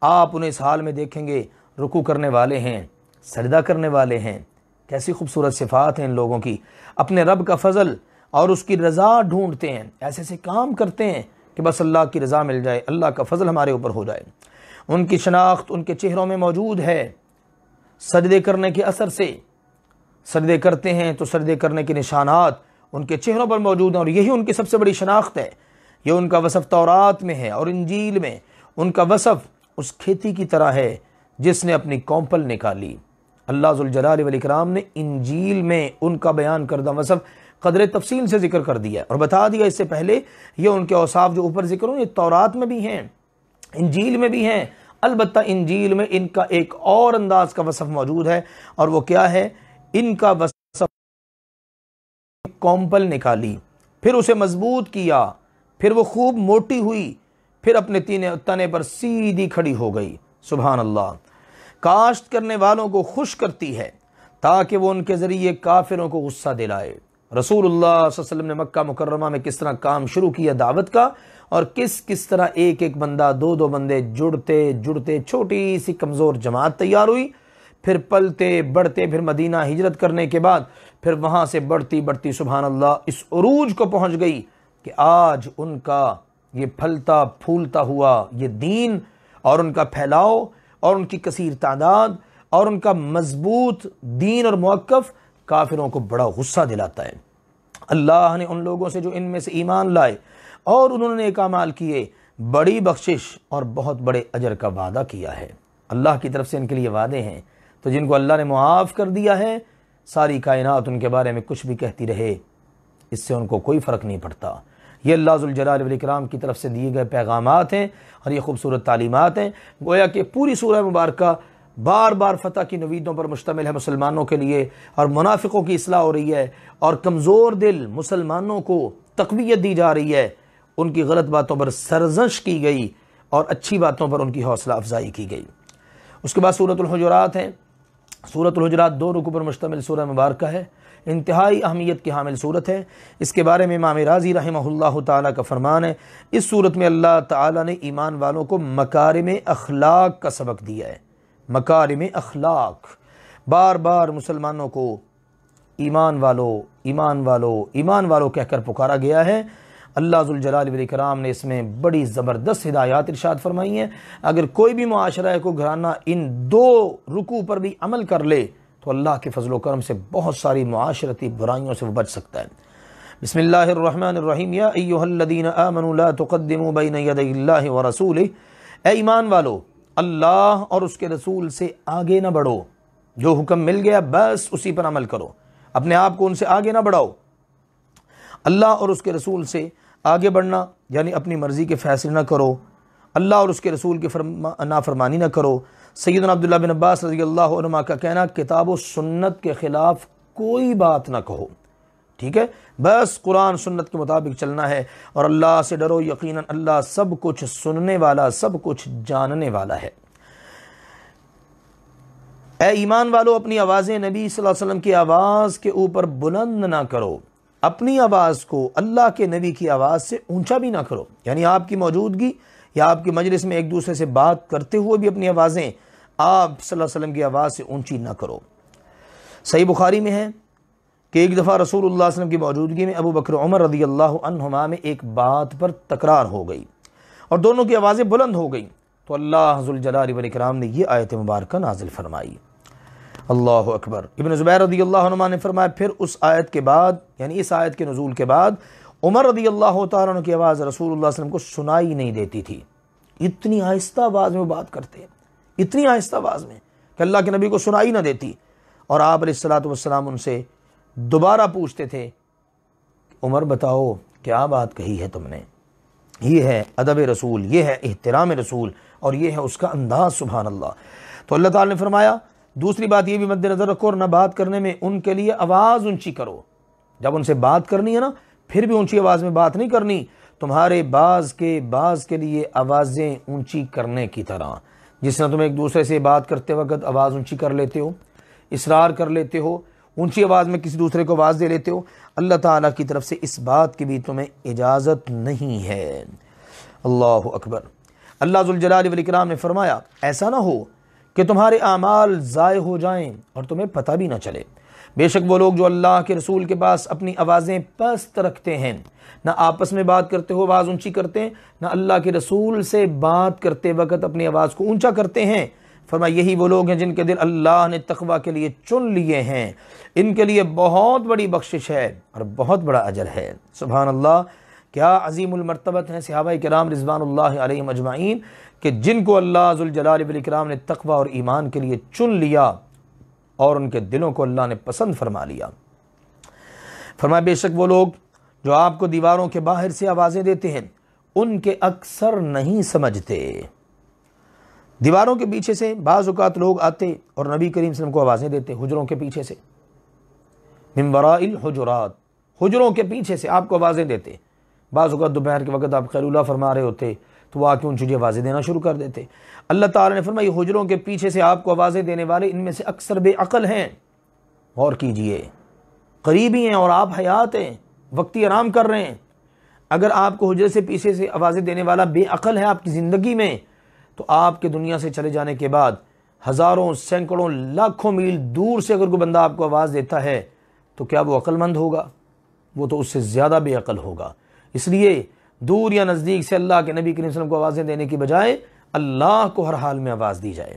آپ انہیں اس حال میں دیکھیں گے رکوع کرنے والے ہیں، سجدہ کرنے والے ہیں۔ کیسی خوبصورت صفات ہیں ان لوگوں کی، اپنے رب کا فضل اور اس کی رضا ڈھونڈتے ہیں، ایسے ایسے کام کرتے ہیں کہ بس اللہ کی رضا مل جائے، اللہ کا فضل ہمارے اوپر ہو جائے۔ ان کی شناخت ان کے چہروں میں موجود ہے، سجدے کرنے کے اثر سے سجدے کرتے ہیں تو سجدے کرنے کے نشانات ان کے چہروں پر موجود ہیں، اور یہی ان کی سب سے بڑی شناخت ہے۔ یہ ان کا وصف تورات میں ہے اور انجیل میں۔ ان کا وصف اس کھیتی کی طرح ہے جس نے اپنی کونپل نکالی۔ اللہ ذوالجلال والاکرام نے انجیل میں ان کا بیان کردہ وصف قدر تفصیل سے ذکر کر دیا اور بتا دیا اس سے پہلے یہ ان کے اوصاف جو اوپر ذکر ہوں یہ تورات میں بھی ہیں، انجیل میں بھی ہیں۔ البتہ انجیل میں ان کا ایک اور انداز کا وصف موجود ہے، اور وہ کیا ہے؟ ان کا وصف کونپل نکالی، پھر اسے مضبوط کیا، پھر وہ خوب موٹی ہوئی، پھر اپنے تنے پر سیدھی کھڑی ہو گئی۔ سبحان اللہ۔ کاشت کرنے والوں کو خوش کرتی ہے تاکہ وہ ان کے ذریعے کافروں کو غصہ دلائے۔ رسول اللہ صلی اللہ علیہ وسلم نے مکہ مکرمہ میں کس طرح کام شروع کیا دعوت کا، اور کس طرح ایک ایک بندہ دو بندے جڑتے چھوٹی سی کمزور جماعت تیار ہوئی، پھر پلتے بڑھتے، پھر مدینہ ہجرت کرنے کے بعد پھر وہاں سے بڑھتی سبحان اللہ اس عروج کو پہنچ گئی کہ آج ان کا یہ پھلتا پھولتا ہوا یہ دین اور ان کا پھیلاؤ اور ان کی کثیر تعداد اور ان کا مضبوط دین اور موقف کافروں کو بڑا غصہ دلاتا ہے۔ اللہ نے ان لوگوں سے جو ان میں سے ایمان لائے اور انہوں نے نیک اعمال کیے بڑی بخشش اور بہت بڑے اجر کا وعدہ کیا ہے۔ اللہ کی طرف سے ان کے لیے وعدے ہیں، تو جن کو اللہ نے معاف کر دیا ہے ساری کائنات ان کے بارے میں کچھ بھی کہتی رہے، اس سے ان کو کوئی فرق نہیں پڑتا۔ یہ اللہ ذوالجلال والاکرام کی طرف سے دیے گئے پیغامات ہیں اور یہ خوبصورت تعلیمات ہیں۔ گویا کہ پوری سورہ مبارکہ بار بار فتح کی نویدوں پر مشتمل ہے مسلمانوں کے لیے، اور منافقوں کی اصلاح ہو رہی ہے، اور کمزور دل مسلمانوں کو تقویت دی جا رہی ہے، ان کی غلط باتوں پر سرزنش کی گئی اور اچھی باتوں پر ان کی حوصلہ افزائی کی گئی۔ اس کے بعد سورۃ الحجرات ہے۔ سورۃ الحجرات 2 رکوع پر مشتمل سورہ مبارکہ ہے، انتہائی اہمیت کی حامل سورت ہے۔ اس کے بارے میں امام رازی رحمہ اللہ تعالیٰ کا فرمان ہے، اس سورت میں اللہ تعالیٰ نے ایمان والوں کو مکارم اخلاق کا سبق دیا ہے۔ مکارم اخلاق، بار بار مسلمانوں کو ایمان والو ایمان والو ایمان والو کہہ کر پکارا گیا ہے۔ اللہ ذوالجلال والاکرام نے اس میں بڑی زبردست ہدایات ارشاد فرمائی ہیں۔ اگر کوئی بھی معاشرہ کو گھرانہ ان 2 رکوع پر بھی عمل کر لے تو اللہ کے فضل و کرم سے بہت ساری معاشرتی برائیوں سے وہ بچ سکتا ہے۔ بسم اللہ الرحمن الرحیم، یا ایھا الذین آمنوا لا تقدموا بین یدی اللہ ورسولہ، اے ایمان والو اللہ اور اس کے رسول سے آگے نہ بڑھو، جو حکم مل گیا بس اسی پر عمل کرو، اپنے آپ کو ان سے آگے نہ بڑھاؤ۔ اللہ اور اس کے رسول سے آگے بڑھنا یعنی اپنی مرضی کے فیصلے نہ کرو، اللہ اور اس کے رسول کی نافرمانی نہ کرو۔ سیدنا عبداللہ بن عباس رضی اللہ عنہما کا کہنا، کتاب و سنت کے خلاف کوئی بات نہ کہو، ٹھیک ہے، بس قرآن سنت کے مطابق چلنا ہے، اور اللہ سے ڈرو، یقیناً اللہ سب کچھ سننے والا سب کچھ جاننے والا ہے۔ اے ایمان والو اپنی آوازیں نبی صلی اللہ علیہ وسلم کی آواز کے اوپر بلند نہ کرو، اپنی آواز کو اللہ کے نبی کی آواز سے اونچا بھی نہ کرو، یعنی آپ کی موجودگی یا آپ کی مجلس میں ایک دوسرے سے بات کرتے ہوئے بھی اپنی آوازیں آپ صلی اللہ علیہ وسلم کی آواز سے اونچی نہ کرو۔ صحیح بخاری میں ہے کہ ایک دفعہ رسول اللہ صلی اللہ علیہ وسلم کی موجودگی میں ابو بکر عمر رضی اللہ عنہما میں ایک بات پر تکرار ہو گئی اور دونوں کی آوازیں بلند ہو گئیں، تو اللہ ذوالجلال والاکرام نے یہ آیت مبارکہ نازل فرمائی۔ اللہ اکبر۔ ابن زبیر رضی اللہ عنہ نے فرمایا، پھر اس آیت کے بعد یعنی اس آیت کے نزول کے بعد عمر رضی اللہ تعالیٰ عنہ کی آواز رسول اللہ صلی اللہ علیہ وسلم کو سنائی نہیں دیتی تھی، اتنی آہستہ آواز میں وہ بات کرتے، اتنی آہستہ آواز میں کہ اللہ کے نبی کو سنائی نہ دیتی، اور آپ علیہ الصلوۃ والسلام ان سے دوبارہ پوچھتے تھے، عمر بتاؤ کیا بات کہی ہے تم نے؟ یہ ہے ادب رسول، یہ ہے احترام رسول، اور یہ ہے اس کا انداز، سبحان اللہ۔ تو اللہ تعالیٰ نے فرمایا دوسری بات یہ بھی مد نظر رکھو، اور نہ بات کرنے میں ان کے لیے آواز اونچی کرو۔ جب ان سے بات کرنی ہے نا، پھر بھی اونچی آواز میں بات نہیں کرنی، تمہارے بعض کے لیے آوازیں اونچی کرنے کی طرح، جس طرح تم ایک دوسرے سے بات کرتے وقت آواز اونچی کر لیتے ہو، اصرار کر لیتے ہو، اونچی آواز میں کسی دوسرے کو آواز دے لیتے ہو، اللہ تعالیٰ کی طرف سے اس بات کی بھی تمہیں اجازت نہیں ہے۔ اللہ اکبر۔ اللہ ذوالجلال والاکرام نے فرمایا ایسا نہ ہو کہ تمہارے اعمال ضائع ہو جائیں اور تمہیں پتہ بھی نہ چلے۔ بے شک وہ لوگ جو اللہ کے رسول کے پاس اپنی آوازیں پست رکھتے ہیں، نہ آپس میں بات کرتے ہو آواز اونچی کرتے ہیں، نہ اللہ کے رسول سے بات کرتے وقت اپنی آواز کو اونچا کرتے ہیں، فرمایا یہی وہ لوگ ہیں جن کے دل اللہ نے تقوی کے لیے چن لیے ہیں، ان کے لیے بہت بڑی بخشش ہے اور بہت بڑا اجر ہے۔ سبحان اللہ، کیا عظیم المرتبت ہیں صحابہ کرام رضوان اللہ علیہم اجمعین کہ جن کو اللہ ذوالجلال والاکرام نے تقوی اور ایمان کے لیے چن لیا اور ان کے دلوں کو اللہ نے پسند فرما لیا۔ فرمایا بے شک وہ لوگ جو آپ کو دیواروں کے باہر سے آوازیں دیتے ہیں ان کے اکثر نہیں سمجھتے۔ دیواروں کے پیچھے سے بعض اوقات لوگ آتے اور نبی کریم صلی اللہ علیہ وسلم کو آوازیں دیتے، حجروں کے پیچھے سے، من وراء الحجرات، حجروں کے پیچھے سے آپ کو آوازیں دیتے۔ بعض اوقات دوپہر کے وقت آپ خیراللہ فرما رہے ہوتے تو وہ آ کے اونچی آوازیں دینا شروع کر دیتے۔ اللہ تعالیٰ نے فرمایا یہ حجروں کے پیچھے سے آپ کو آوازیں دینے والے ان میں سے اکثر بے عقل ہیں۔ غور کیجئے، قریبی ہیں اور آپ حیات ہیں، وقتی آرام کر رہے ہیں، اگر آپ کو حجرے سے پیچھے سے آوازیں دینے والا بے عقل ہے آپ کی زندگی میں، تو آپ کے دنیا سے چلے جانے کے بعد ہزاروں سینکڑوں لاکھوں میل دور سے اگر کوئی بندہ آپ کو آواز دیتا ہے تو کیا وہ عقل مند ہوگا؟ وہ تو اس سے زیادہ بے عقل ہوگا۔ اس لیے دور یا نزدیک سے اللہ کے نبی کریم صلی اللہ علیہ وسلم کو آوازیں دینے کی بجائے اللہ کو ہر حال میں آواز دی جائے۔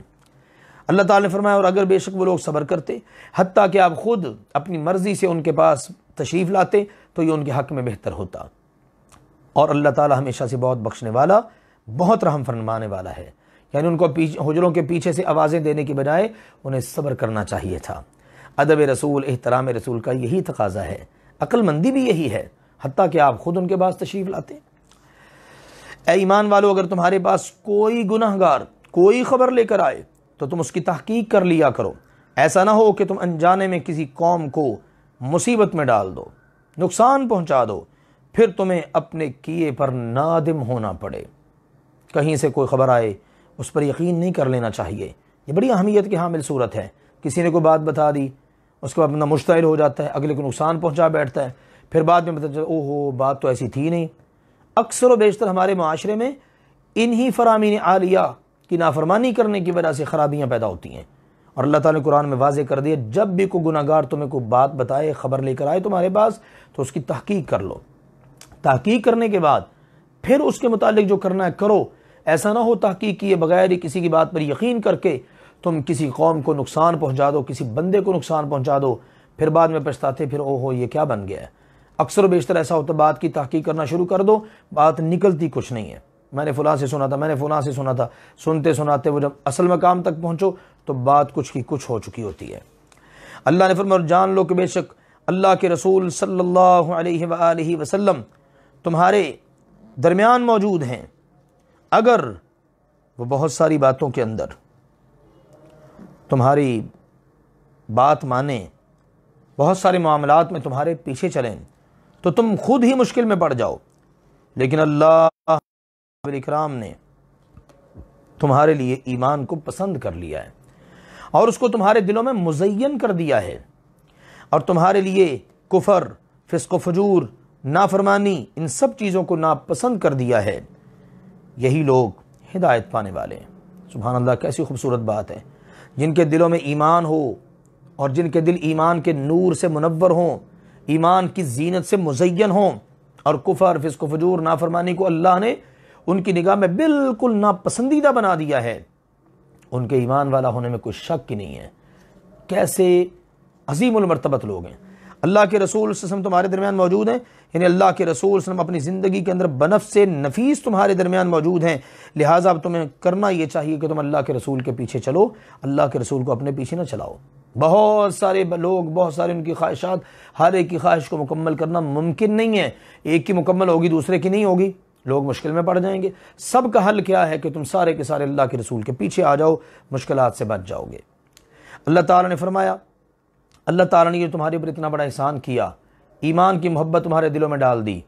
اللہ تعالیٰ نے فرمایا اور اگر بے شک وہ لوگ صبر کرتے، حتیٰ کہ آپ خود اپنی مرضی سے ان کے پاس تشریف لاتے، تو یہ ان کے حق میں بہتر ہوتا۔ اور اللہ تعالیٰ ہمیشہ سے بہت بخشنے والا، بہت رحم فرمانے والا ہے، یعنی ان کو حجروں کے پیچھے سے آوازیں دینے کی بجائے انہیں صبر کرنا چاہیے تھا۔ ادب رسول، احترام رسول کا یہی تقاضا ہے، عقل مندی بھی یہی ہے، حتیٰ کہ آپ خود ان کے پاس تشریف لاتے۔ اے ایمان والو، اگر تمہارے پاس کوئی گناہگار کوئی خبر لے کر آئے تو تم اس کی تحقیق کر لیا کرو، ایسا نہ ہو کہ تم انجانے میں کسی قوم کو مصیبت میں ڈال دو، نقصان پہنچا دو، پھر تمہیں اپنے کیے پر نادم ہونا پڑے۔ کہیں سے کوئی خبر آئے اس پر یقین نہیں کر لینا چاہیے، یہ بڑی اہمیت کی حامل صورت ہے۔ کسی نے کوئی بات بتا دی، اس کے بعد بندہ مشتعل ہو جاتا ہے، اگلے کو نقصان پہنچا بیٹھتا ہے، پھر بعد میں پتہ چلتا اوہو بات تو ایسی تھی نہیں۔ اکثر و بیشتر ہمارے معاشرے میں انہی فرامین عالیہ کی نافرمانی کرنے کی وجہ سے خرابیاں پیدا ہوتی ہیں، اور اللہ تعالیٰ نے قرآن میں واضح کر دیا جب بھی کوئی گناہ گار تمہیں کوئی بات بتائے، خبر لے کر آئے تمہارے پاس، تو اس کی تحقیق کر لو۔ تحقیق کرنے کے بعد پھر اس کے متعلق جو کرنا ہے کرو۔ ایسا نہ ہو تحقیق کیے بغیر ہی کسی کی بات پر یقین کر کے تم کسی قوم کو نقصان پہنچا دو، کسی بندے کو نقصان پہنچا دو، پھر بعد میں پچھتاتے پھر اوہو یہ کیا بن گیا ہے۔ اکثر و بیشتر ایسا ہوتا، بات کی تحقیق کرنا شروع کر دو، بات نکلتی کچھ نہیں ہے۔ میں نے فلاں سے سنا تھا، میں نے فلاں سے سنا تھا، سنتے سناتے وہ جب اصل مقام تک پہنچو تو بات کچھ کی کچھ ہو چکی ہوتی ہے۔ اللہ نے فرمایا اور جان لو کہ بے شک اللہ کے رسول صلی اللہ علیہ وآلہ وسلم تمہارے درمیان موجود ہیں، اگر وہ بہت ساری باتوں کے اندر تمہاری بات مانیں، بہت سارے معاملات میں تمہارے پیچھے چلیں تو تم خود ہی مشکل میں پڑ جاؤ، لیکن اللہ اکرام نے تمہارے لیے ایمان کو پسند کر لیا ہے اور اس کو تمہارے دلوں میں مزین کر دیا ہے، اور تمہارے لیے کفر، فسق و فجور، نافرمانی، ان سب چیزوں کو ناپسند کر دیا ہے۔ یہی لوگ ہدایت پانے والے ہیں۔ سبحان اللہ، کیسی خوبصورت بات ہے۔ جن کے دلوں میں ایمان ہو اور جن کے دل ایمان کے نور سے منور ہوں، ایمان کی زینت سے مزین ہوں، اور کفر، فسق و فجور، نافرمانی کو اللہ نے ان کی نگاہ میں بالکل ناپسندیدہ بنا دیا ہے، ان کے ایمان والا ہونے میں کوئی شک ہی نہیں ہے۔ کیسے عظیم المرتبت لوگ ہیں۔ اللہ کے رسول صلی اللہ علیہ وسلم تمہارے درمیان موجود ہیں، یعنی اللہ کے رسول صلی اللہ علیہ وسلم اپنی زندگی کے اندر بنفس نفیس تمہارے درمیان موجود ہیں، لہٰذا اب تمہیں کرنا یہ چاہیے کہ تم اللہ کے رسول کے پیچھے چلو، اللہ کے رسول کو اپنے پیچھے نہ چلاؤ۔ بہت سارے لوگ، بہت سارے ان کی خواہشات، ہر ایک کی خواہش کو مکمل کرنا ممکن نہیں ہے، ایک کی مکمل ہوگی دوسرے کی نہیں ہوگی، لوگ مشکل میں پڑ جائیں گے۔ سب کا حل کیا ہے کہ تم سارے کے سارے اللہ کے رسول کے پیچھے آ جاؤ، مشکلات سے بچ جاؤ گے۔ اللہ تعالیٰ نے فرمایا، اللہ تعالیٰ نے یہ تمہارے اوپر اتنا بڑا احسان کیا، ایمان کی محبت تمہارے دلوں میں ڈال دی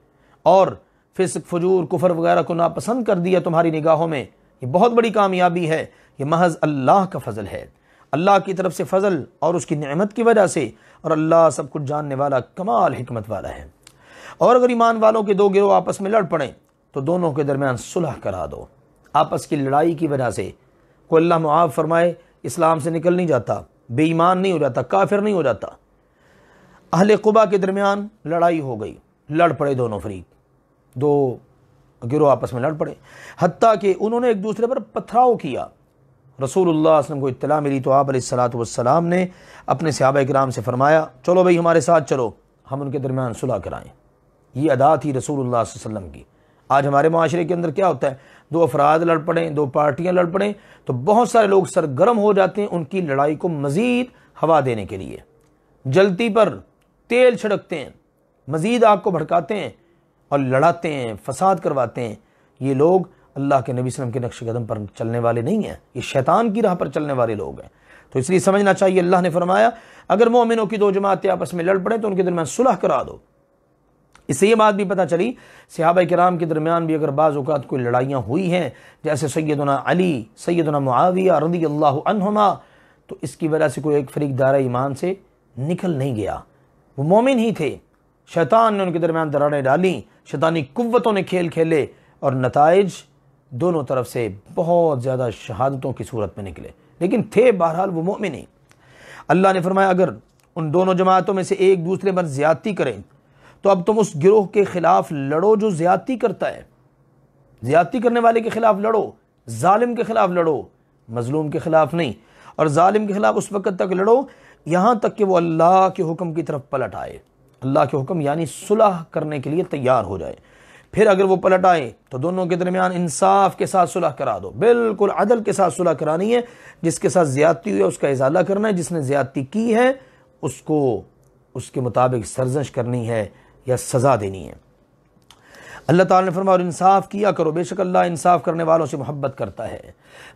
اور فسق، فجور، کفر وغیرہ کو ناپسند کر دیا تمہاری نگاہوں میں۔ یہ بہت بڑی کامیابی ہے، یہ محض اللہ کا فضل ہے، اللہ کی طرف سے فضل اور اس کی نعمت کی وجہ سے، اور اللہ سب کچھ جاننے والا، کمال حکمت والا ہے۔ اور اگر ایمان والوں کے دو گروہ آپس میں لڑ پڑیں تو دونوں کے درمیان صلح کرا دو۔ آپس کی لڑائی کی وجہ سے کوئی اللہ معاف فرمائے اسلام سے نکل نہیں جاتا، بے ایمان نہیں ہو جاتا، کافر نہیں ہو جاتا۔ اہل قبا کے درمیان لڑائی ہو گئی، لڑ پڑے دونوں فریق، دو گروہ آپس میں لڑ پڑے، حتیٰ کہ انہوں نے ایک دوسرے پر پتھراؤ کیا۔ رسول اللہ صلی اللہ علیہ وسلم کو اطلاع ملی تو آپ علیہ السلام نے اپنے صحابہ کرام سے فرمایا، چلو بھئی ہمارے ساتھ چلو، ہم ان کے درمیان صلح کرائیں۔ یہ ادا تھی رسول اللہ صلی اللہ علیہ وسلم کی۔ آج ہمارے معاشرے کے اندر کیا ہوتا ہے، دو افراد لڑ پڑیں، دو پارٹیاں لڑ پڑیں تو بہت سارے لوگ سرگرم ہو جاتے ہیں ان کی لڑائی کو مزید ہوا دینے کے لیے، جلتی پر تیل چھڑکتے ہیں، مزید آگ کو بھڑکاتے ہیں اور لڑاتے ہیں، فساد کرواتے ہیں۔ یہ لوگ اللہ کے نبی صلی اللہ علیہ وسلم کے نقش قدم پر چلنے والے نہیں ہیں، یہ شیطان کی راہ پر چلنے والے لوگ ہیں۔ تو اس لیے سمجھنا چاہیے، اللہ نے فرمایا اگر مومنوں کی دو جماعتیں آپس میں لڑ پڑیں تو ان کے درمیان صلح کرا دو۔ اس سے یہ بات بھی پتہ چلی صحابہ کرام کے درمیان بھی اگر بعض اوقات کوئی لڑائیاں ہوئی ہیں، جیسے سیدنا علی، سیدنا معاویہ رضی اللہ عنہما، تو اس کی وجہ سے کوئی ایک فریق دائرہ ایمان سے نکل نہیں گیا، وہ مومن ہی تھے، شیطان نے ان کے درمیان دراڑیں ڈالیں، شیطانی قوتوں نے کھیل کھیلے اور نتائج دونوں طرف سے بہت زیادہ شہادتوں کی صورت میں نکلے، لیکن تھے بہرحال وہ مومن ہی۔ اللہ نے فرمایا اگر ان دونوں جماعتوں میں سے ایک دوسرے پر زیادتی کریں تو اب تم اس گروہ کے خلاف لڑو جو زیادتی کرتا ہے، زیادتی کرنے والے کے خلاف لڑو، ظالم کے خلاف لڑو، مظلوم کے خلاف نہیں، اور ظالم کے خلاف اس وقت تک لڑو یہاں تک کہ وہ اللہ کے حکم کی طرف پلٹ آئے، اللہ کے حکم یعنی صلح کرنے کے لیے تیار ہو جائے۔ پھر اگر وہ پلٹ آئے تو دونوں کے درمیان انصاف کے ساتھ صلح کرا دو، بالکل عدل کے ساتھ صلح کرانی ہے، جس کے ساتھ زیادتی ہوئی ہے اس کا ازالہ کرنا ہے، جس نے زیادتی کی ہے اس کو اس کے مطابق سرزنش کرنی ہے یا سزا دینی ہے۔ اللہ تعالیٰ نے فرمایا اور انصاف کیا کرو، بے شک اللہ انصاف کرنے والوں سے محبت کرتا ہے۔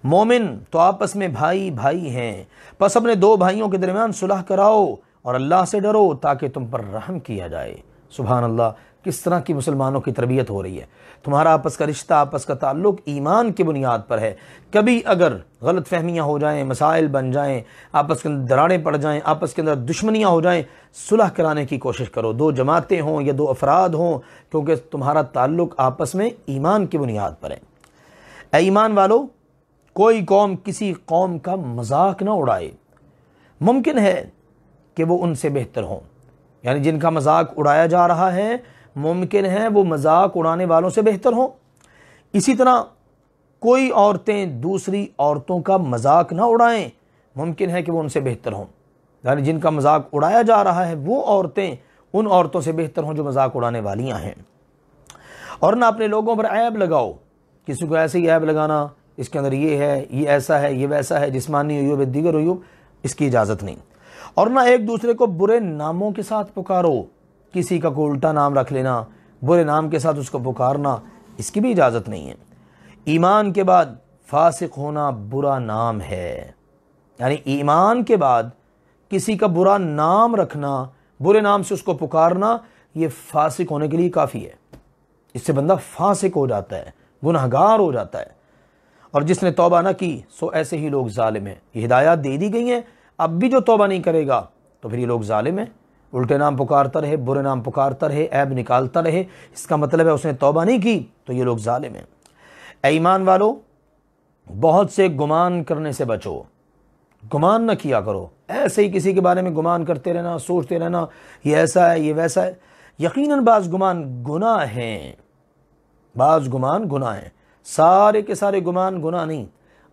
مومن تو آپس میں بھائی بھائی ہیں، پس اپنے دو بھائیوں کے درمیان صلح کراؤ اور اللہ سے ڈرو تاکہ تم پر رحم کیا جائے۔ سبحان اللہ، کس طرح کی مسلمانوں کی تربیت ہو رہی ہے۔ تمہارا آپس کا رشتہ، آپس کا تعلق ایمان کی بنیاد پر ہے۔ کبھی اگر غلط فہمیاں ہو جائیں، مسائل بن جائیں، آپس کے اندر دراڑیں پڑ جائیں، آپس کے اندر دشمنیاں ہو جائیں، صلح کرانے کی کوشش کرو، دو جماعتیں ہوں یا دو افراد ہوں، کیونکہ تمہارا تعلق آپس میں ایمان کی بنیاد پر ہے۔ اے ایمان والو، کوئی قوم کسی قوم کا مذاق نہ اڑائے۔ ممکن ہے کہ وہ ان سے بہتر ہوں، یعنی جن کا مذاق اڑایا جا رہا ہے ممکن ہے وہ مذاق اڑانے والوں سے بہتر ہوں۔ اسی طرح کوئی عورتیں دوسری عورتوں کا مذاق نہ اڑائیں، ممکن ہے کہ وہ ان سے بہتر ہوں، یعنی جن کا مذاق اڑایا جا رہا ہے وہ عورتیں ان عورتوں سے بہتر ہوں جو مذاق اڑانے والیاں ہیں۔ اور نہ اپنے لوگوں پر عیب لگاؤ، کسی کو ایسے ہی عیب لگانا، اس کے اندر یہ ہے، یہ ایسا ہے، یہ ویسا ہے، جسمانی عیوب، دیگر عیوب، اس کی اجازت نہیں۔ اور نہ ایک دوسرے کو برے ناموں کے ساتھ پکارو، کسی کا کوئی الٹا نام رکھ لینا، برے نام کے ساتھ اس کو پکارنا، اس کی بھی اجازت نہیں ہے۔ ایمان کے بعد فاسق ہونا برا نام ہے، یعنی ایمان کے بعد کسی کا برا نام رکھنا، برے نام سے اس کو پکارنا، یہ فاسق ہونے کے لیے کافی ہے۔ اس سے بندہ فاسق ہو جاتا ہے، گنہگار ہو جاتا ہے۔ اور جس نے توبہ نہ کی سو ایسے ہی لوگ ظالم ہیں۔ یہ ہدایات دے دی گئی ہیں، اب بھی جو توبہ نہیں کرے گا تو پھر یہ لوگ ظالم ہیں، الٹے نام پکارتا رہے، برے نام پکارتا رہے، عیب نکالتا رہے، اس کا مطلب ہے اس نے توبہ نہیں کی تو یہ لوگ ظالم ہیں۔ اے ایمان والو، بہت سے گمان کرنے سے بچو، گمان نہ کیا کرو، ایسے ہی کسی کے بارے میں گمان کرتے رہنا، سوچتے رہنا یہ ایسا ہے، یہ ویسا ہے۔ یقیناً بعض گمان گناہ ہیں، بعض گمان گناہ ہیں، سارے کے سارے گمان گناہ نہیں،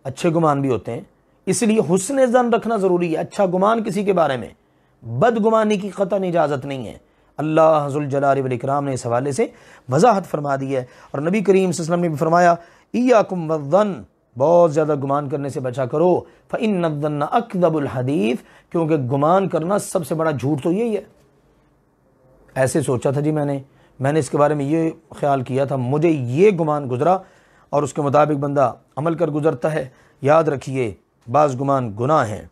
اچھے گمان بھی ہوتے ہیں، اس لیے حسن ظن رکھنا ضروری ہے۔ اچھا گمان کسی کے بارے میں، بد گمانی کی قطعاً اجازت نہیں ہے۔ اللہ ذوالجلال والاکرام نے اس حوالے سے وضاحت فرما دی ہے، اور نبی کریم صلی اللہ علیہ وسلم نے بھی فرمایا ایاکم والظن، بہت زیادہ گمان کرنے سے بچا کرو، فإن الظن اکذب الحدیث، کیونکہ گمان کرنا سب سے بڑا جھوٹ تو یہی ہے۔ ایسے سوچا تھا جی میں نے، میں نے اس کے بارے میں یہ خیال کیا تھا، مجھے یہ گمان گزرا، اور اس کے مطابق بندہ عمل کر گزرتا ہے۔ یاد رکھیے بعض گمان گناہ ہیں۔